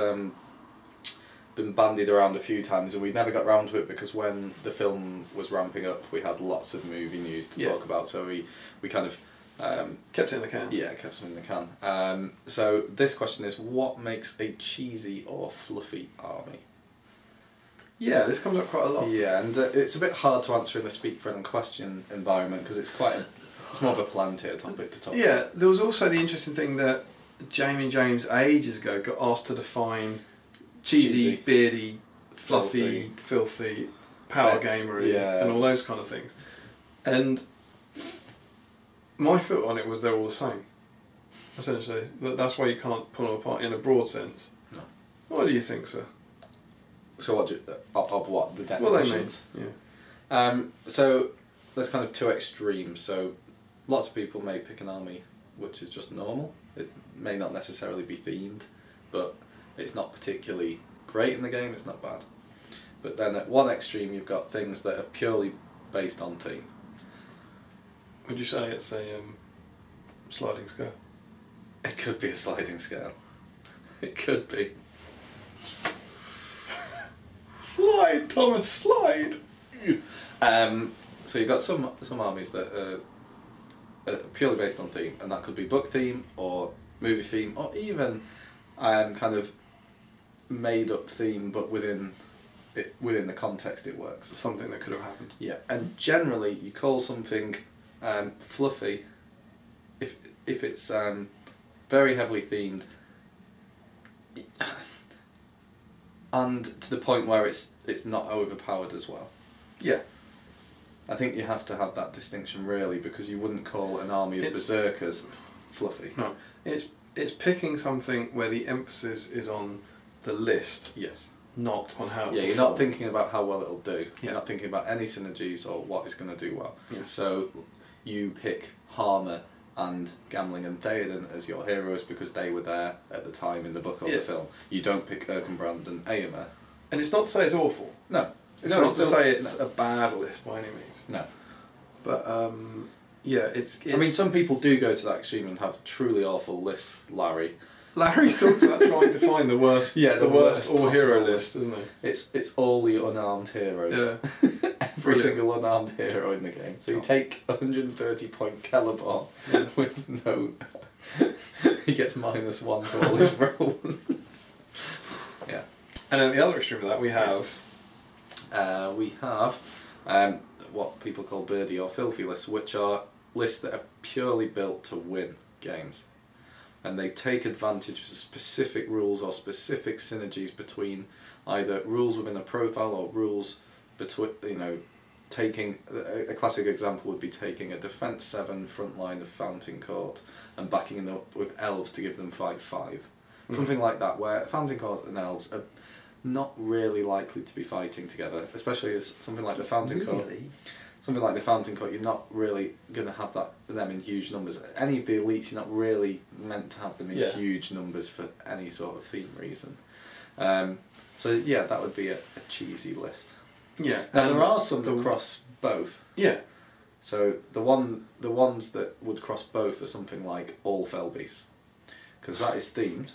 been bandied around a few times, and we never got round to it because when the film was ramping up, we had lots of movie news to talk about. So we kind of kept it in the can. Yeah, kept them in the can. So this question is: what makes a cheesy or fluffy army? Yeah, this comes up quite a lot. Yeah, and it's a bit hard to answer in a speak, friend, and question environment because it's it's more of a Palantir topic to talk about. Yeah, there was also the interesting thing that Jamie James ages ago got asked to define cheesy, beardy, fluffy, filthy, power gamery, and all those kind of things. And my thought on it was they're all the same. Essentially, that's why you can't pull them apart in a broad sense. No. What do you think, sir? So what of what the definitions? Well, they mean, yeah. So there's kind of two extremes. So lots of people may pick an army which is just normal. It may not necessarily be themed, but it's not particularly great in the game. It's not bad. But then at one extreme, you've got things that are purely based on theme. Would you say it's a sliding scale? It could be a sliding scale. It could be. Slide, Thomas, slide! So you've got some armies that are purely based on theme, and that could be book theme or movie theme, or even kind of made up theme, but within the context it works. Something that could have happened. Yeah, and generally you call something fluffy if it's very heavily themed, and to the point where it's not overpowered as well. Yeah. I think you have to have that distinction really, because you wouldn't call an army of berserkers fluffy. No, it's picking something where the emphasis is on the list. Yes. Not on how. Yeah, you're not thinking about how well it'll do. Yeah. You're not thinking about any synergies or what it's going to do well. Yes. So you pick Harmer and Gamling and Theoden as your heroes because they were there at the time in the book or the film. You don't pick Erkenbrand and Eomer. And it's not to say it's awful. No. It's not to say it's a bad list by any means. No. But yeah, it's. I mean, some people do go to that extreme and have truly awful lists, Larry. Larry's talked about trying to find the worst, the worst all-hero list, isn't he? It's all the unarmed heroes. Yeah. Every single unarmed hero in the game. So you take 130 point Celeborn with no... he gets -1 to all his rolls. Yeah. And at the other extreme of that we have... what people call birdie or filthy lists, which are lists that are purely built to win games. and they take advantage of specific rules or specific synergies between either rules within a profile or rules between, you know, taking a classic example would be taking a defense 7 front line of Fountain Court and backing them up with elves to give them 5/5. Something like that, where Fountain Court and elves are not really likely to be fighting together, especially as something like the Fountain Court. Something like the Fountain Court, you're not really going to have them in huge numbers. Any of the elites, you're not really meant to have them in huge numbers for any sort of theme reason. So yeah, that would be a cheesy list. Yeah. Now there are some that cross both. Yeah. So the ones that would cross both are something like all Felbeast, because that is themed.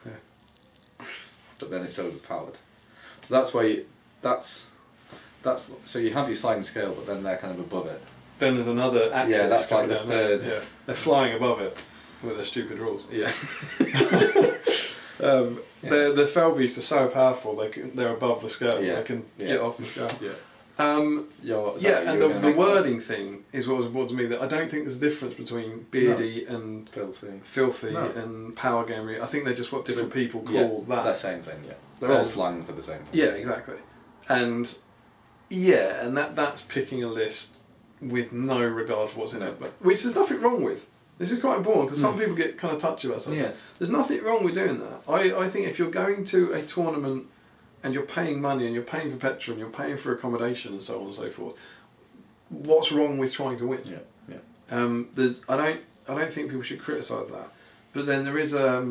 Yeah. But then it's overpowered. So that's why so you have your sliding scale, but then they're kind of above it. Then there's another axis. Yeah, that's like the third. Yeah, they're flying above it with their stupid rules. Yeah. The Felbeasts are so powerful. They're above the scale. Yeah. They can get off the scale. Yeah. And the wording thing is what was important to me. That I don't think there's a difference between beardy and filthy and power gamery. I think they're just what different people call that. The same thing. Yeah, they're all slang for the same thing. Yeah, exactly. And that's picking a list with no regard for what's in it, which there's nothing wrong with. This is quite important because some people get kind of touchy about something. Yeah. There's nothing wrong with doing that. I think if you're going to a tournament and you're paying money and you're paying for petrol and you're paying for accommodation and so on and so forth, what's wrong with trying to win? Yeah. I don't think people should criticise that. But then there is I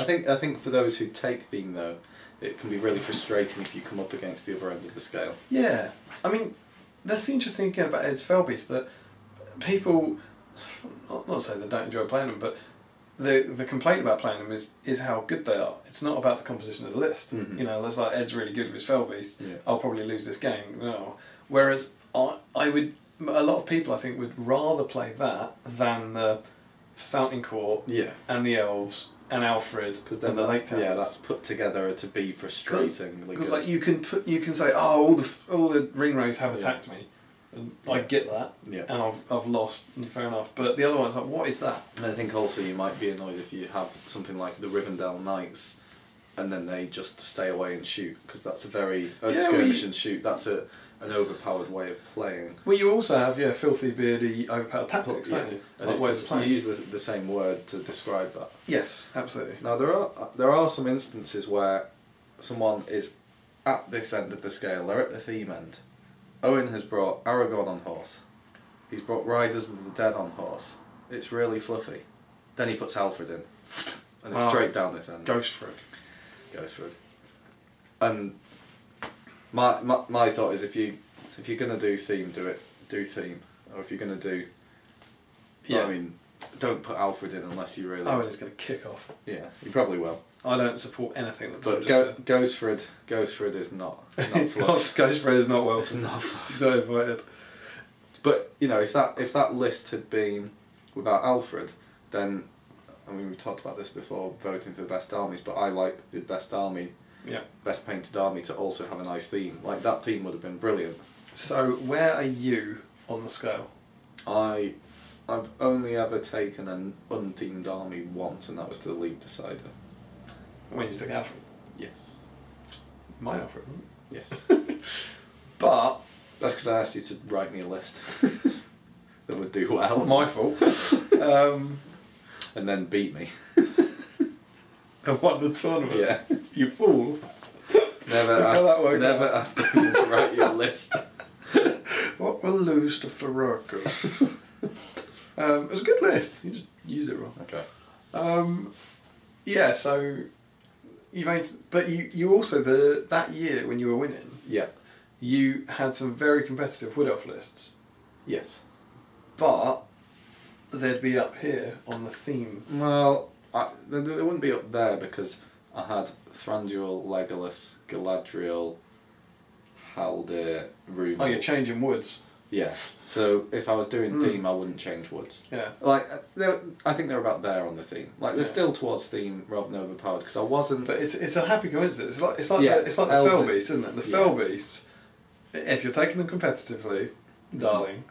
think for those who take theme though, it can be really frustrating if you come up against the other end of the scale. Yeah. I mean, that's the interesting thing about Ed's Felbeast, that people, not saying they don't enjoy playing them, but the complaint about playing them is how good they are. It's not about the composition of the list. Mm-hmm. You know, that's like Ed's really good with his Felbeast. Yeah. I'll probably lose this game. No. Whereas a lot of people I think would rather play that than the Fountain Court and the Elves and Alfred and the Lake Towers. Yeah, that's put together to be frustrating. Because like you can say, oh, all the ring rays have attacked me. And I get that, and I've lost, and fair enough. But the other one's like, what is that? And I think also you might be annoyed if you have something like the Rivendell Knights, and then they just stay away and shoot, because that's a very skirmish and shoot. That's an overpowered way of playing. Well, you also have filthy, beardy, overpowered tactics, don't you? And you use the same word to describe that. Yes, absolutely. Now there are some instances where someone is at this end of the scale. They're at the theme end. Owen has brought Aragorn on horse. He's brought Riders of the Dead on horse. It's really fluffy. Then he puts Alfred in, and it's straight down this end. Ghostford. And my thought is if you're gonna do theme, do theme. Or if you're gonna do, I mean, don't put Alfred in unless you really. Owen is gonna kick off. Yeah, he probably will. I don't support anything that. But Ghostfred is not Fluff. Ghostfred is not welcome. It's not Fluff. He's not invited. But you know, if that list had been without Alfred, then I mean we talked about this before, voting for the best armies. But I like the best army, best painted army to also have a nice theme. Like that theme would have been brilliant. So where are you on the scale? I've only ever taken an unthemed army once, and that was to the League Decider. When you took Alfred? Yes. My Alfred? Yes. But... That's because I asked you to write me a list that would do well. My fault. And then beat me. And won the tournament? Yeah. You fool. Never asked Damian to write you a list. What will lose to Faraka? It was a good list. You just use it wrong. Okay. Yeah, so... But you also, that year when you were winning, you had some very competitive Wood Elf lists. Yes. But they'd be up here on the theme. Well, they wouldn't be up there because I had Thranduil, Legolas, Galadriel, Haldir, Rúnel. Oh, you're changing woods. Yeah. So if I was doing theme, I wouldn't change woods. Yeah. Like I think they're about there on the theme. Like they're still towards theme rather than overpowered because I wasn't. But it's a happy coincidence. It's like the Felbeast, isn't it? The Felbeast. If you're taking them competitively, darling,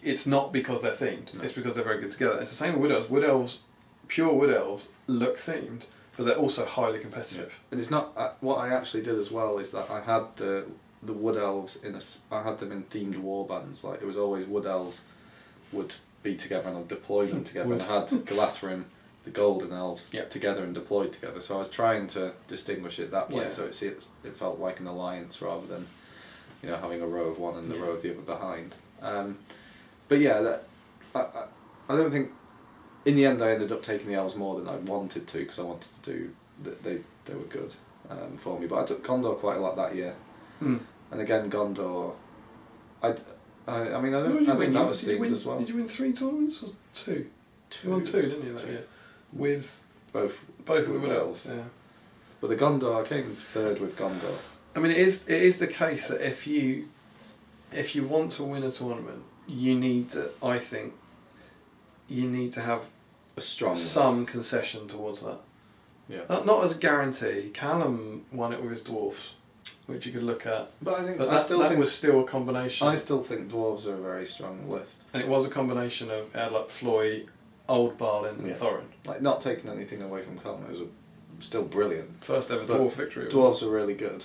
it's not because they're themed. No. It's because they're very good together. It's the same with Wood Elves. Wood Elves pure wood elves look themed, but they're also highly competitive. And it's not what I actually did as well is that I had the wood elves I had them in themed war bands. Like it was always wood elves would be together and I'd deploy them together. And I had Galathrim, the golden elves, together and deployed together. So I was trying to distinguish it that way, so it felt like an alliance rather than, you know, having a row of one and the row of the other behind. But yeah, I don't think. In the end, I ended up taking the elves more than I wanted to because I wanted to do. They were good for me, but I took Gondor quite a lot that year. And again, Gondor. I mean, I think that was themed as well. Did you win 3 tournaments or 2? You won 2, didn't you, that year? With both of the wood elves. Yeah. But the Gondor, I came 3rd with Gondor. I mean, it is the case that if you want to win a tournament, you need to. I think you need to have a strong some concession towards that. Yeah. Not as a guarantee. Callum won it with his dwarfs, which you could look at. But I think that was still a combination. I still think dwarves are a very strong list. And it was a combination of like Floy, Old Balin, and Thorin. Like not taking anything away from Callum, it was still brilliant. First ever dwarf victory. Dwarves are really good.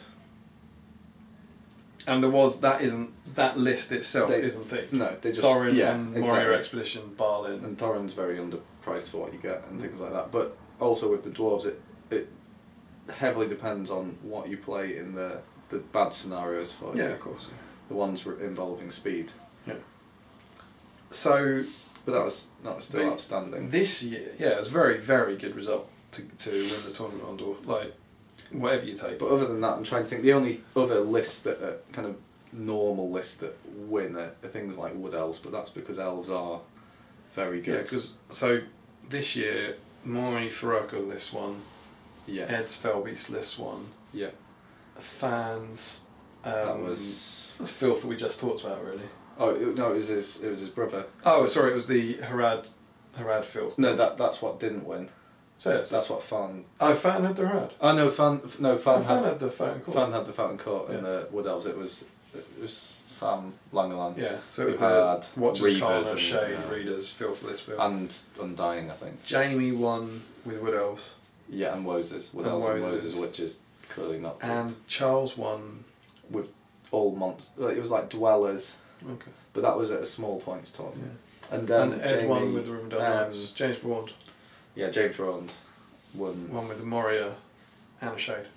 And that list itself isn't thick. No, they just Thorin and Moria Expedition, Balin. And Thorin's very underpriced for what you get and things like that. But also with the dwarves, it heavily depends on what you play in the bad scenarios for you. Yeah, of course. Yeah. The ones involving speed. Yeah. So. But that was still outstanding. This year, it was a very, very good result to win the tournament on dwarf. Like. Whatever you take. But other than that, I'm trying to think. The only other lists that are kind of normal lists that win are things like wood elves, but that's because elves are very good. Yeah, because so this year my Faraka list won. Yeah. Ed's Felbeast list won. Yeah. Fans. That was the Filth that we just talked about, really. Oh no, it was his brother. Oh, sorry, it was the Harad Filth. No, that's what didn't win. So that's what Fan. Oh, Fan had the Harad. Oh no, Fan had the Fountain Court. Fan had the Fountain Court and the Wood Elves. It was Sam Langerland. Yeah, so it was the Watchers, Karna, Shade, Readers, Filth list build. And Undying, I think. Jamie won with Wood Elves. Yeah, and Woses. Wood Elves and Woses, which is clearly not. And Charles won with all monsters. It was like Dwellers. Okay. But that was at a small points tournament. Yeah. And Ed Jamie won with the Rivendell. James Bond. Yeah, James Bond won. One with the Moria and a Shade.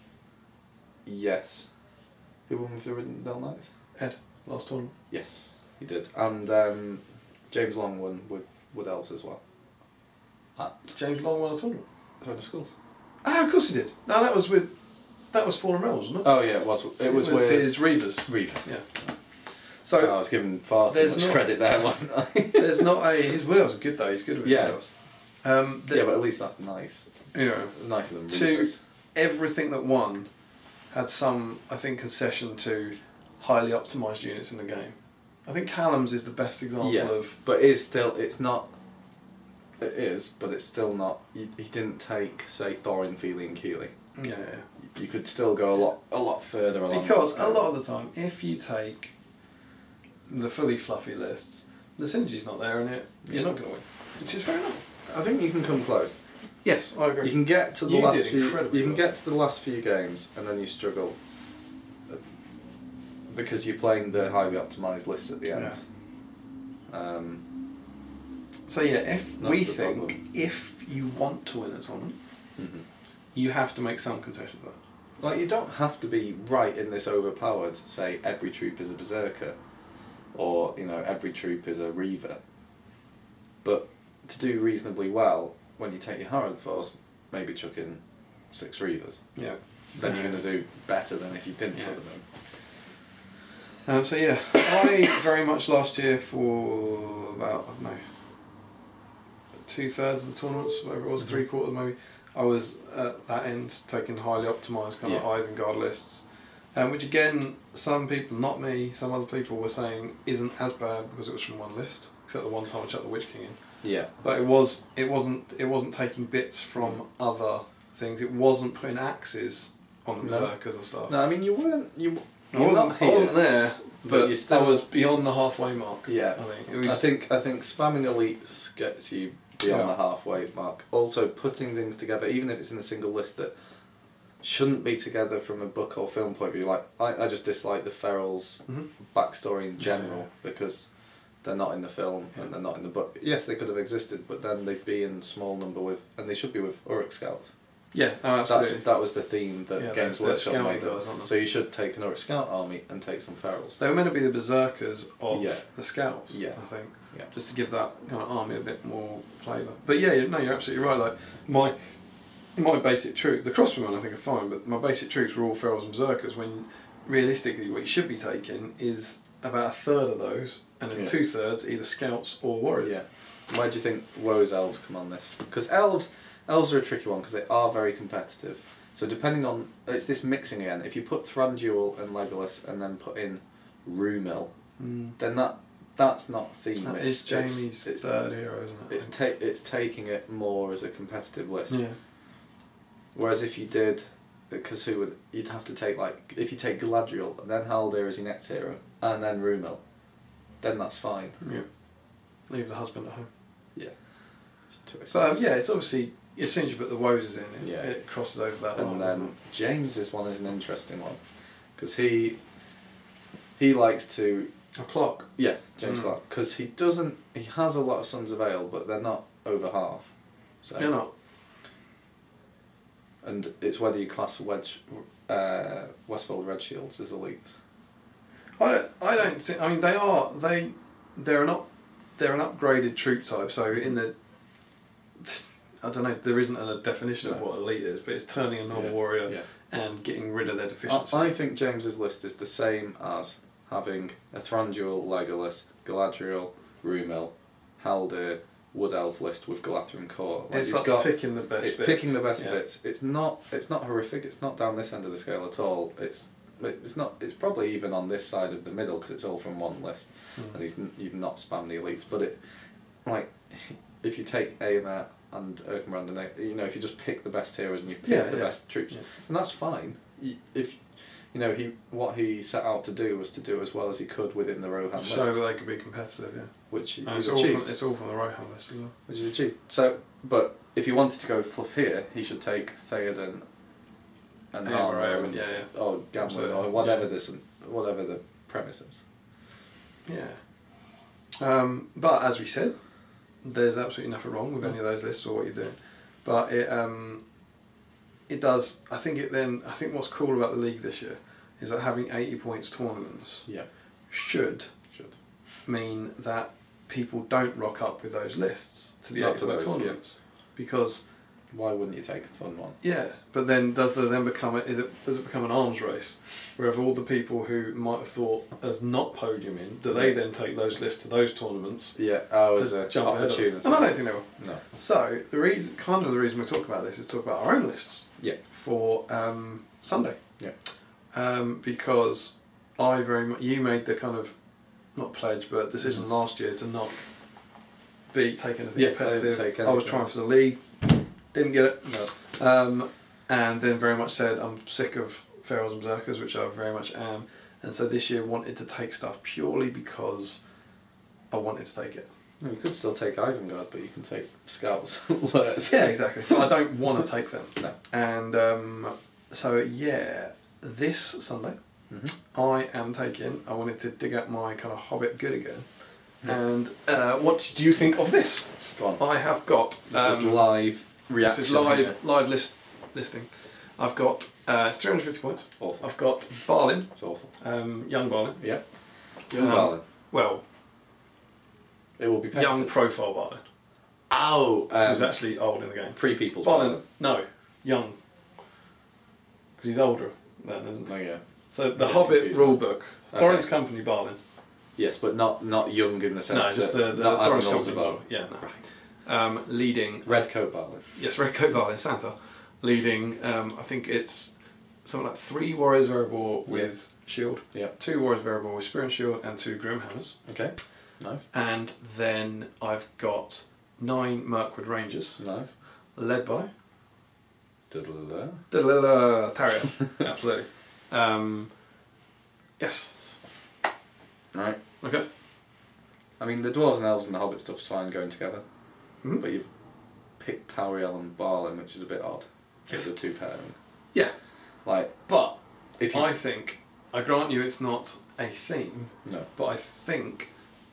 Yes. Who won with the Rivendell Knights? Ed, last tournament. Yes, he did. And James Long won with Wood Elves as well. James Long won a tournament? Home of Schools. Ah, of course he did. No, that was Fallen Realms, wasn't it? Oh yeah, it was. It was with his Reavers. Reaver. Yeah. So I was giving far too much credit there, wasn't I? There's not his Wood Elves are good though. He's good with Wood Elves. Yeah, but at least that's nice. You know, nicer than Reavers. Everything that won had some, I think, concession to highly optimised units in the game. I think Callum's is the best example of. But it's not. It is, but it's still not. He didn't take, say, Thorin, Feely, and Keely. Yeah. You could still go a lot further along. Because a lot of the time, if you take the fully fluffy lists, the synergy's not there in it. You're not going to win, which is fair enough. I think you can come close. Yes, I agree. You can get to the last few. You can get to the last few games, and then you struggle because you're playing the highly optimised lists at the end. Yeah. So if you want to win a tournament, you have to make some concessions. Like you don't have to be right in this overpowered. Say every troop is a berserker, or every troop is a reaver. But to do reasonably well, when you take your Harrod Force, maybe chuck in 6 reavers. Yeah. Then you're going to do better than if you didn't put them in. So yeah, I very much last year for about 2/3 of the tournaments, whatever it was, 3/4 maybe. I was at that end taking highly optimised kind of Isengard lists, which again, some people, not me, some other people were saying isn't as bad because it was from one list, except the one time I chucked the Witch King in. Yeah. But it wasn't taking bits from other things. It wasn't putting axes on the berserkers and stuff. No, I mean I wasn't there, but you still, I was beyond the halfway mark. Yeah. I think spamming elites gets you beyond the halfway mark. Also, putting things together, even if it's in a single list that shouldn't be together from a book or film point of view. Like I just dislike the Ferrell's backstory in general because they're not in the film and they're not in the book. Yes, they could have existed, but then they'd be in small number with, and they should be with Uruk Scouts. Yeah, absolutely. That was the theme that Games Workshop made guys, up. So you should take an Uruk Scout army and take some Ferrells. They were meant to be the berserkers of the Scouts, I think. Yeah. Just to give that kind of army a bit more flavour. But yeah, no, you're absolutely right. Like my basic troop, the Crossbowmen I think are fine, but my basic troops were all Ferrells and Berserkers, when realistically what you should be taking is about a third of those, and then 2/3 either Scouts or Warriors. Yeah. Why do you think Woe's Elves come on this? Because elves are a tricky one because they are very competitive. So depending on, it's this mixing again. If you put Thranduil and Legolas and then put in Rúmil, then that's not theme. That is Jamie's third hero, isn't it? It's taking it more as a competitive list. Yeah. Whereas if you did, because you'd have to take, like, if you take Galadriel and then Haldir as your next hero and then Rúmil, then that's fine. Yeah. Leave the husband at home. Yeah. But it's obviously, as soon as you put the Woes in, it crosses over that line. And then James's one is an interesting one because he likes to. A clock. Yeah, James Clark, because he has a lot of Sons of Ale, but they're not over half. So they're not. And it's whether you class Westfold Red Shields as elites. I don't think. I mean, they're an upgraded troop type. So in the, I don't know. There isn't a definition of what elite is, but it's turning a non-warrior and getting rid of their deficiency. I think James's list is the same as having a Thranduil, Legolas, Galadriel, Rúmil, Haldir, Wood Elf list with Galadriel core. It's like picking the best bits. It's picking the best bits. It's not horrific. It's not down this end of the scale at all. It's probably even on this side of the middle because it's all from one list, and you've not spammed the elites. But if you take Aemir and Erkenbrand and if you just pick the best heroes and you pick the best troops, and that's fine. What he set out to do was to do as well as he could within the Rohan list. Show that they could be competitive, which he's achieved. It's all from the Rohan list as well. Which is achieved. So, but if he wanted to go Fluff here, he should take Theoden and Harrow or Gamlen or whatever the premise is. Yeah. But as we said, there's absolutely nothing wrong with any of those lists or what you're doing. But it does. I think what's cool about the league this year is that having 80 points tournaments should mean that people don't rock up with those lists to the 80 point tournaments because why wouldn't you take a fun one? Yeah, but then does it become an arms race where all the people who might have thought as not podiuming, do they then take those lists to those tournaments? Yeah, as a jump opportunity. And I don't think they will. No. So the reason we're talking about this is talk about our own lists. Yeah. For Sunday. Yeah. Because you made the kind of not pledge but decision last year to not take anything competitive. I was trying for the league, didn't get it. No. And then very much said I'm sick of Ferrells and Berserkers, which I very much am, and so this year wanted to take stuff purely because I wanted to take it. You could still take Isengard, but you can take Scouts. Yeah, exactly. But I don't want to take them. No. And this Sunday, I wanted to dig up my kind of Hobbit good again. And what do you think of this? Go on. I have got... This is live reaction. This is live listing. I've got... it's 350 points. Awful. I've got Balin. It's awful. Young Balin. Yeah. Young Balin. Well... It will be painted. Young profile Balin. Oh! Who's actually old in the game. Free People's Balin. No. Young. Because he's older then, isn't he? Oh, yeah. So the Hobbit rulebook. Thorin's Company Balin. Yes, but not young in the sense no, just the Thorin's Company Balin. Yeah, no. Right. Leading... Red Coat Balin. Yes, Red Coat Balin, Santa. Leading, I think it's something like 3 Warriors Variable with Shield. Yeah. 2 Warriors Variable with Spear and Shield and 2 Grimhammers. Okay. Nice. And then I've got 9 Mirkwood Rangers. Nice. Led by... Tariel. Absolutely. Yes. Right. Okay. I mean, the Dwarves and Elves and the Hobbit stuff's fine going together. but you've picked Tariel and Barlin, which is a bit odd. It's a 2 pairing. Yeah. Like, but if you, I think, I grant you it's not a theme, no, but I think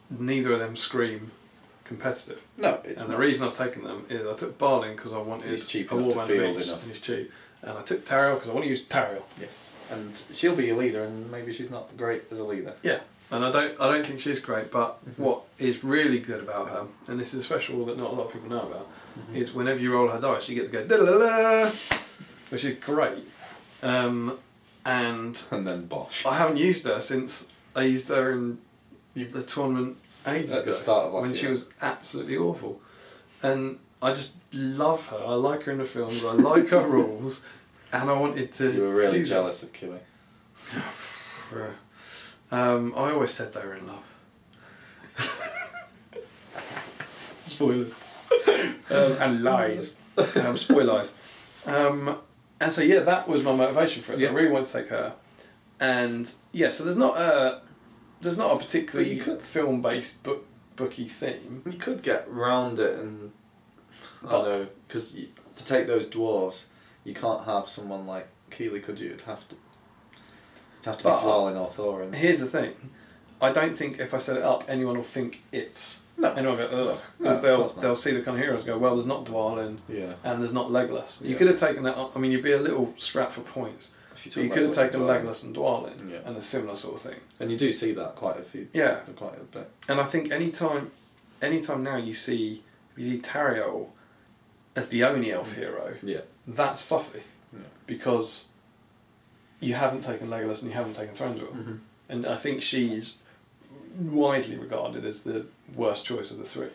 neither of them scream competitive. No, it's and not. the reason I've taken them is I took Barlin because I wanted He's cheap a enough to Warband field Beach, enough. and he's cheap. And I took Tariel because I want to use Tariel. Yes, and she'll be your leader, and maybe she's not great as a leader. Yeah, and I don't think she's great. But what is really good about her, and this is a special rule that not a lot of people know about, is whenever you roll her dice, you get to go da-da-da-da, which is great. And then bosh. I haven't used her since I used her in the tournament ages ago. At the start of last when year. she was absolutely awful. And I just love her. I like her in the films. I like her rules, and I wanted to. You were really use her. jealous of Killy. I always said they were in love. Spoilers. And lies. Spoil lies. And so yeah, that was my motivation for it. Yeah. I really wanted to take her. And yeah, so there's not a particularly film-based booky theme. You could get round it, and I But- don't know, because to take those dwarves, you can't have someone like Keeley, could you? It'd have to be But- Dwalin or Thorin. Here's the thing. I don't think if I set it up, anyone will think it's... No. Anyone will go, ugh. No, Because of course not. they'll see the kind of heroes and go, well, there's not Dwalin Yeah. and there's not Legolas. You Yeah. could have taken that... I mean, you'd be a little strapped for points. If But you talk could have about taken Dwalin. Legolas and Dwalin Yeah. and a similar sort of thing. And you do see that quite a bit. And I think anytime now you see Tariel as the only elf hero, Yeah. that's fluffy. Yeah. Because you haven't taken Legolas and you haven't taken Thranduil. And I think she's widely regarded as the worst choice of the three.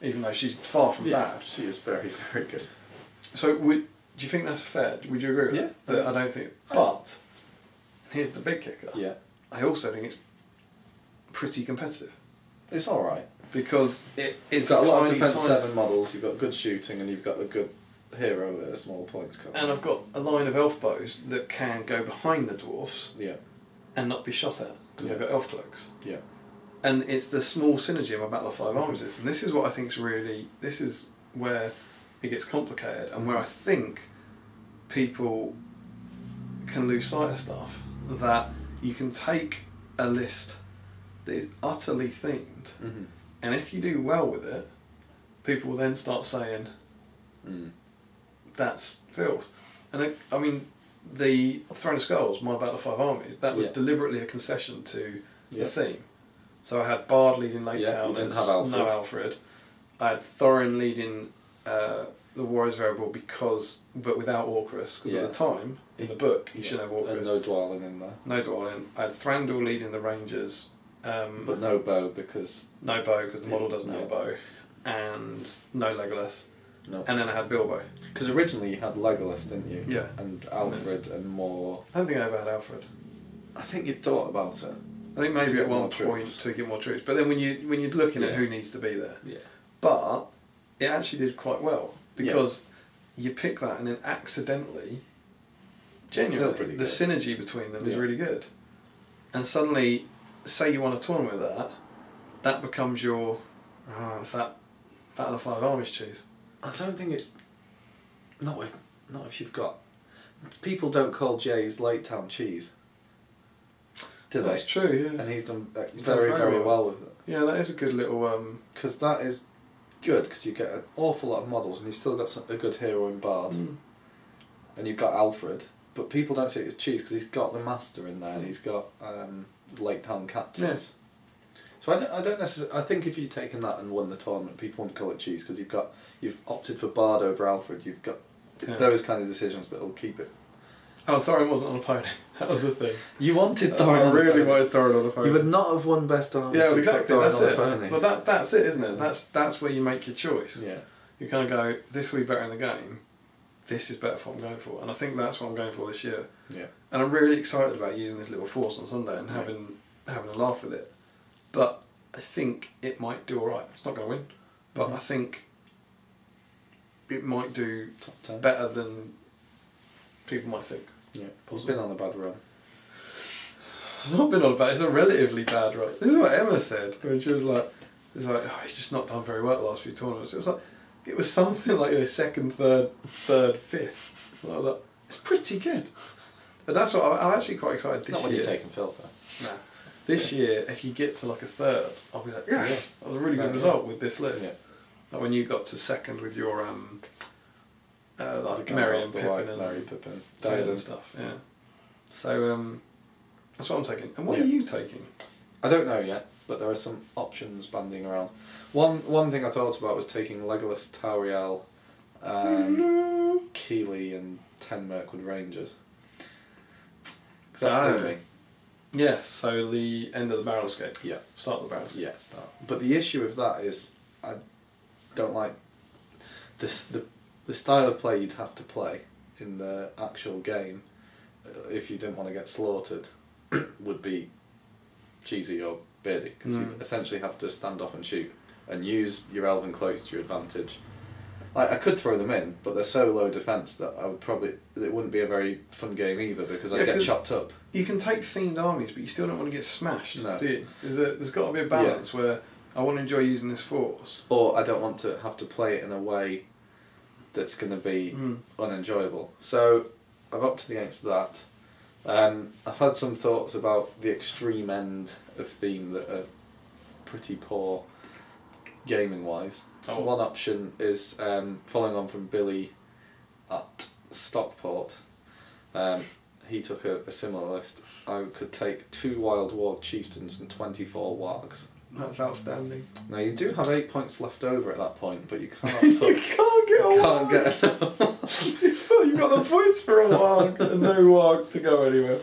Even though she's far from bad. She is very, very good. So do you think that's fair? Would you agree with Yeah, that? I don't think... But, here's the big kicker. Yeah. I also think it's pretty competitive. It's alright. Because it's You've got a lot of tiny, defense tiny- 7 models, you've got good shooting, and you've got a good hero at a small points cost. And I've got a line of elf bows that can go behind the dwarfs Yeah. and not be shot at because they've got elf cloaks. Yeah. And it's the small synergy of my Battle of Five Armies is, and this is what I think is really, this is where it gets complicated and where I think people can lose sight of stuff, that you can take a list that is utterly themed, and if you do well with it, people will then start saying, that's filth. And I mean, the Throne of Skulls, my Battle of Five Armies, that was deliberately a concession to the theme. So I had Bard leading Lake Town, didn't have Alfred. no Alfred. I had Thorin leading the Warriors variable but without Orcus, because at the time, in the book, you should have Orcus. And no Dwalin in there. No Dwalin. I had Thranduil leading the Rangers. But no bow, because... No bow, because the model doesn't have a bow. And no Legolas. No. And then I had Bilbo. Because originally you had Legolas, didn't you? Yeah. And Alfred and more... I don't think I ever had Alfred. I think you thought about it. I think maybe at one point troops. to get more troops. But then when you're looking at who needs to be there. Yeah. But it actually did quite well. Because you pick that and then accidentally, genuinely, the synergy between them is really good. And suddenly, say you want a tournament with that becomes your... it's that Battle of Five Armies cheese. I don't think it's... Not if you've got... People don't call Jay's Lake Town cheese. Do they? That's true, yeah. And he's done very, very well with it. Yeah, that is a good little... Because that is good, because you get an awful lot of models, and you've still got a good hero in Bard. And you've got Alfred, but people don't see it as cheese, because he's got the Master in there, and he's got Lake Town captains. Yes. So I don't necessarily... I think if you'd taken that and won the tournament, people wouldn't call it cheese, because you've opted for Bard over Alfred. It's those kind of decisions that will keep it. Oh, Thorin wasn't on a pony. That was the thing. You wanted Thorin on a pony. I really wanted Thorin on a pony. You would not have won Best Army. Yeah, well, exactly. That's it. Pony. Well, that's it, isn't it? That's where you make your choice. Yeah. You kind of go, this will be better in the game. This is better for what I'm going for, and I think that's what I'm going for this year. Yeah. And I'm really excited about using this little force on Sunday and having a laugh with it. But I think it might do all right. It's not going to win, but I think it might do Top 10. better than people might think. Yeah, it's been on a bad run. It's not been on a bad. It's a relatively bad run. This is what Emma said when she was like, "It's like, oh, he's just not done very well the last few tournaments." It was like, it was something like second, third, fifth. And I was like, it's pretty good. And that's what I'm actually quite excited this year. Not when you're taking Filth though. No. This year, if you get to like a third, I'll be like, yeah, that was a really good result with this list. Yeah. Like when you got to second with your like The Mary and Pippin Pippin Mary Pippin, and stuff. Yeah. So that's what I'm taking. And what are you taking? I don't know yet, but there are some options banding around. One thing I thought about was taking Legolas, Tauriel, Keeley, and 10 Mirkwood Rangers. Because that's the me. Yes, so the end of the barrel escape. Yeah. Start of the barrel escape. Yeah, start. But the issue with that is I don't like the style of play you'd have to play in the actual game if you didn't want to get slaughtered would be cheesy or beardy, because you essentially have to stand off and shoot and use your elven cloaks to your advantage. I could throw them in, but they're so low defence that I would it wouldn't be a very fun game either, because I'd get chopped up. You can take themed armies, but you still don't want to get smashed, no. do you? There's got to be a balance where I want to enjoy using this force. Or I don't want to have to play it in a way that's going to be unenjoyable. So I've opted against that. I've had some thoughts about the extreme end of theme that are pretty poor gaming wise. Oh. One option is following on from Billy at Stockport. He took a similar list. I could take 2 Wild Warg Chieftains and 24 Wargs. That's outstanding. Now you do have 8 points left over at that point, but you can't. You can't get a can't warg. get. You've got the points for a warg and no warg to go anywhere.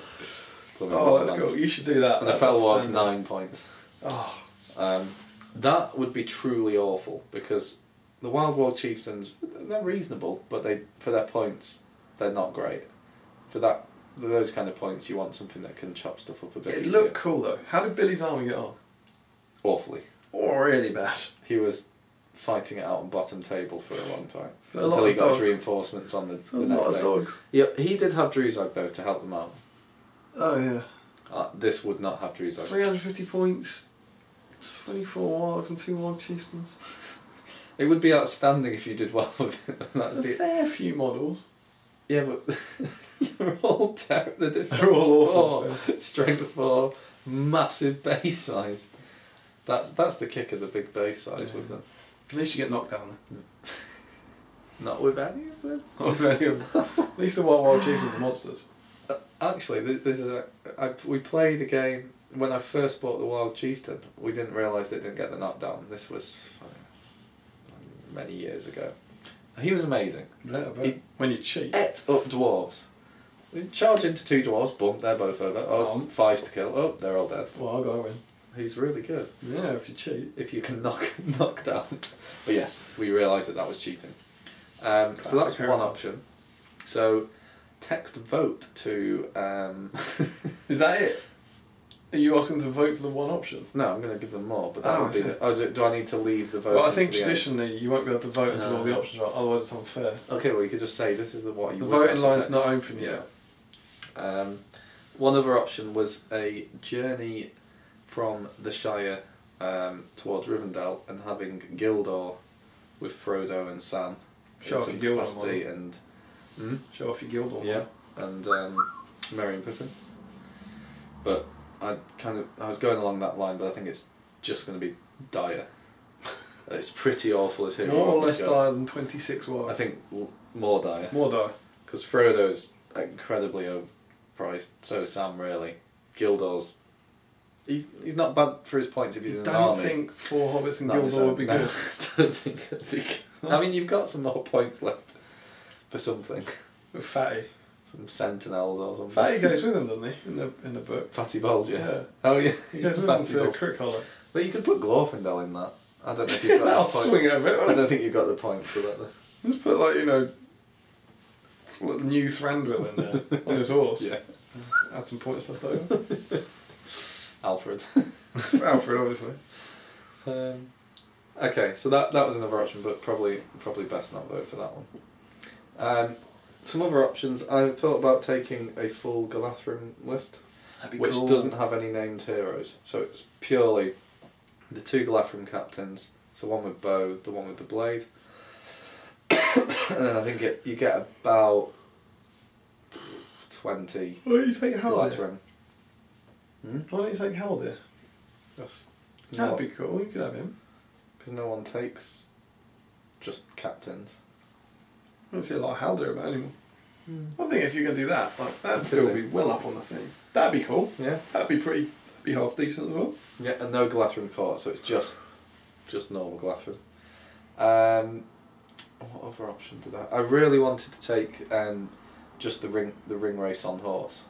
Oh, that's cool. You should do that. And a fell warg's 9 points. Oh. That would be truly awful, because the Wild Warg Chieftains, they're reasonable, but for their points, they're not great. For those kind of points, you want something that can chop stuff up a bit. It looked cool though. How did Billy's army get on? Awfully. Oh, really bad. He was fighting it out on bottom table for a long time. A until he got his reinforcements on the next day. A lot of dogs. Yeah, he did have Druzog though to help them out. Oh yeah. This would not have Druzog. 350 points, 24 wargs and 2 warg chieftains. It would be outstanding if you did well with it. That's a fair few models. Yeah, but they're all terrible. The defense they're all awful. 4, strength 4, massive base size. That's the kick of the big base size with them. At least you get knocked down there. Not with any of them. Not with any of them. At least the Wild Chieftains are monsters. Actually, this is we played a game when I first bought the Wild Chieftain. We didn't realise they didn't get the knockdown. This was many years ago. He was amazing. Yeah, I bet. When you cheat. Ate up dwarves. We charge into 2 dwarves, boom, they're both over. Oh, 5s to kill. Oh, they're all dead. Well, I'll go in. He's really good. Yeah, if you cheat. If you can knock down. But yes, we realised that was cheating. So that's one option. So text vote to... Is that it? Are you asking to vote for the one option? No, I'm going to give them more, but that would be... do I need to leave the vote? Well, I think traditionally you won't be able to vote until all the options are, otherwise it's unfair. Okay, well you could just say this is what you the would voting have to line's text. not open yet. One other option was a journey from the Shire towards Rivendell and having Gildor with Frodo and Sam. Show off your Gildor and show off your Gildor. Yeah, and Merry and Pippin. But I was going along that line, but I think it's just going to be dire. It's pretty awful as hero. More or less dire than 26 wargs. I think more dire. More dire. Because Frodo's incredibly overpriced. So is Sam, really. Gildor's... He's not bad for his points if he's in an army. I don't think 4 hobbits and Gildor would be good. I don't think it'd be good. I mean, you've got some more points left for something. With Fatty. Some sentinels or something. Fatty goes with him, doesn't he? In the book. Fatty Bulger. Yeah. Oh yeah. He goes with him to Crick Hollow. But you could put Glorfindel in that. I don't know if you've got I'll the point. swing it a bit. I don't think you've got the points for that though. Just put new Thranduil in there on his horse. Yeah. Add some points left over. Alfred. Alfred, obviously. Okay, so that was another option, but probably best not vote for that one. Some other options. I thought about taking a full Galathrim list, which doesn't have any named heroes. So it's purely the 2 Galathrim captains. So one with bow, the one with the blade. And then I think you get about 20 Why don't you take Haldir? Glathrim. Why don't you take Haldir? That'd be cool. You could have him. Because no one takes just captains. I don't see a lot of Haldir about anymore. I think if you can do that, like that'd still be well up on the thing. That'd be cool. Yeah. That'd be half decent as well. Yeah, and no Glathrim court, so it's just normal Glathrim. What other option did I really wanted to take just the ring race on horse.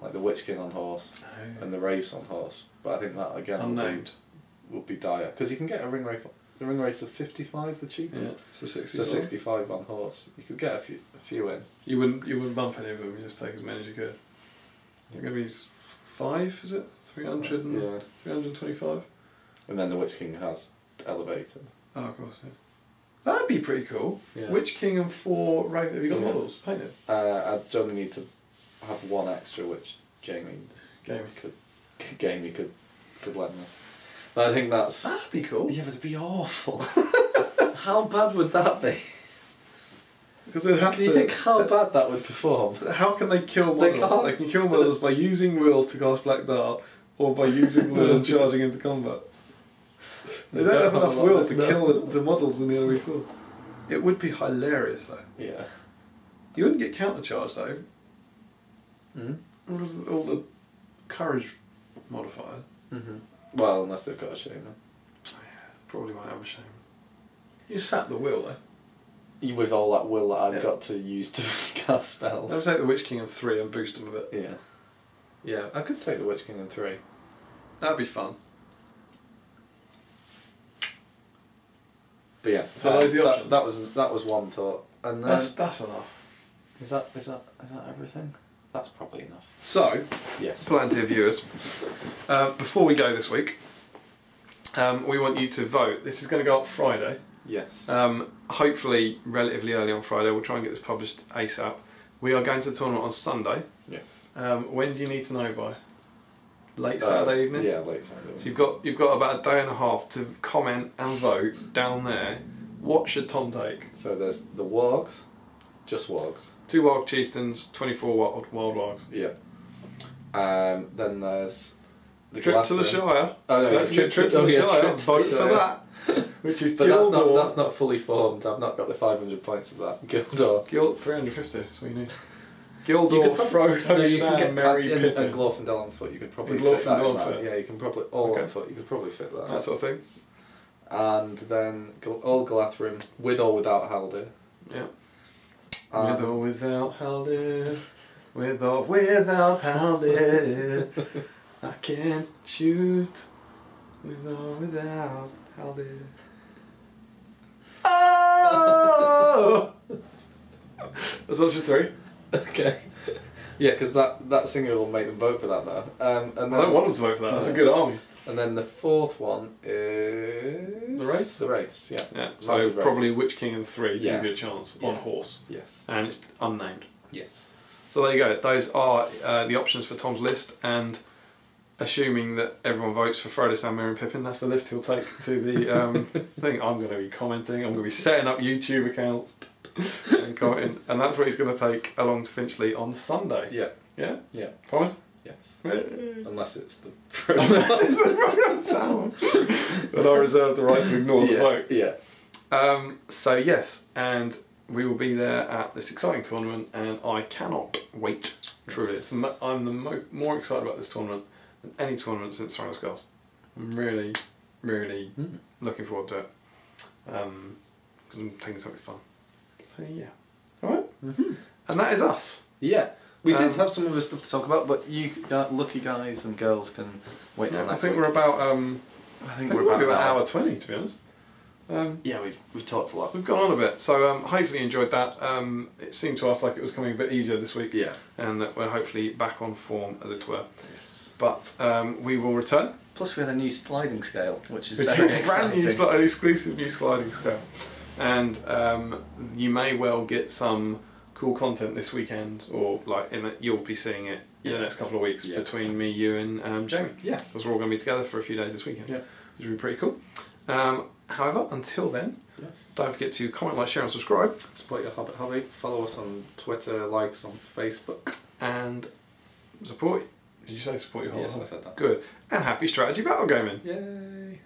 Like the Witch King on horse and the Wraiths on horse. But I think that again unnamed would be dire. Because you can get a ring race of 55, the cheapest. Yeah, so 65. So 65 on horse. You could get a few in. You wouldn't bump any of them, you just take as many as you could. You're going to be 5, is it? 300 and 325? And then the Witch King has elevated. Oh, of course, yeah. That'd be pretty cool. Yeah. Witch King and 4 Raven. Have you got models painted? I'd only need to have one extra, which Jamie could lend me. But I think that'd be cool. Yeah, but it'd be awful. How bad would that be? Because they'd have Can you think how bad that would perform? How can they kill models? They can kill models by using will to cast Black Dart, or by using will and charging into combat. They don't have enough will to kill the models in the enemy field. It would be hilarious though. Yeah. You wouldn't get counter charge though. Because all the courage modifier. Well, unless they've got a shaman. Oh, yeah, probably won't have a shaman. You sat the will though. With all that will that I've got to use to cast spells. I'll take the Witch King in 3 and boost them a bit. Yeah. Yeah, I could take the Witch King in 3. That'd be fun. But yeah, so those are the options. That was one thought, and then that's enough. Is that everything? That's probably enough. So yes, Palantir viewers, before we go this week, we want you to vote. This is going to go up Friday. Yes. Hopefully, relatively early on Friday. We'll try and get this published ASAP. We are going to the tournament on Sunday. Yes. When do you need to know by? Late Saturday evening? Yeah, late Saturday evening. So you've got about a day and a half to comment and vote down there. What should Tom take? So there's the wargs, just wargs. 2 warg chieftains, 24 wild wargs. Yeah. Then there's the trip to the Shire. Oh no, trip to the Shire. Vote for that. Which is but that's not fully formed. I've not got the 500 points of that. Gildor. 350. That's what you need. Gildor, Frodo, Sam, Merry, Pippin. And Glorfindel on foot. You could probably fit that in that. Yeah, you can probably on foot. You could probably fit that. That sort of thing. And then all Glathrim with or without Haldir. Yeah. With or without Haldir. With or without Haldir. I can't shoot. With or without Haldir. Oh! That's option 3. Okay. Yeah, because that singer will make them vote for that now. And then, I don't want them to vote for that. That's a good army. And then the 4th one is the Wraiths. The Wraiths, yeah. Yeah. So probably Witch King and 3 give you a chance on horse. Yes. And it's unnamed. Yes. So there you go. Those are the options for Tom's list, and assuming that everyone votes for Frodo, Sam, Merry and Pippin, that's the list he'll take to the thing. I'm going to be commenting. I'm going to be setting up YouTube accounts. And commenting, and that's what he's going to take along to Finchley on Sunday. Yeah. Yeah? Yeah. Promise? Yes. Unless it's the Frodo Sam. But I reserve the right to ignore the vote. Yeah. So yes, and we will be there at this exciting tournament, and I cannot wait. Truly, I'm the more excited about this tournament than any tournament since Throne of Skulls. I'm really, really looking forward to it. I'm taking something fun. So yeah. Alright? And that is us. Yeah. We did have some other stuff to talk about, but you lucky guys and girls can wait till next week. We're about I think we're about an hour 20 to be honest. Yeah, we've talked a lot. We've gone on a bit, so hopefully you enjoyed that. It seemed to us like it was coming a bit easier this week. Yeah. And that we're hopefully back on form, as it were. Yes. But we will return. Plus we had a new sliding scale, which is very exciting. Brand new, an exclusive new sliding scale. And you may well get some cool content this weekend, or you'll be seeing it in the next couple of weeks between me, you and Jamie. Yeah. Because we're all going to be together for a few days this weekend. Yeah. Which will be pretty cool. However, until then, Yes. Don't forget to comment, like, share and subscribe. Support your Hobbit hobby. Follow us on Twitter, like us on Facebook. And support... Did you say support your hobby? Yes, I said that. Good. And happy strategy battle gaming. Yay!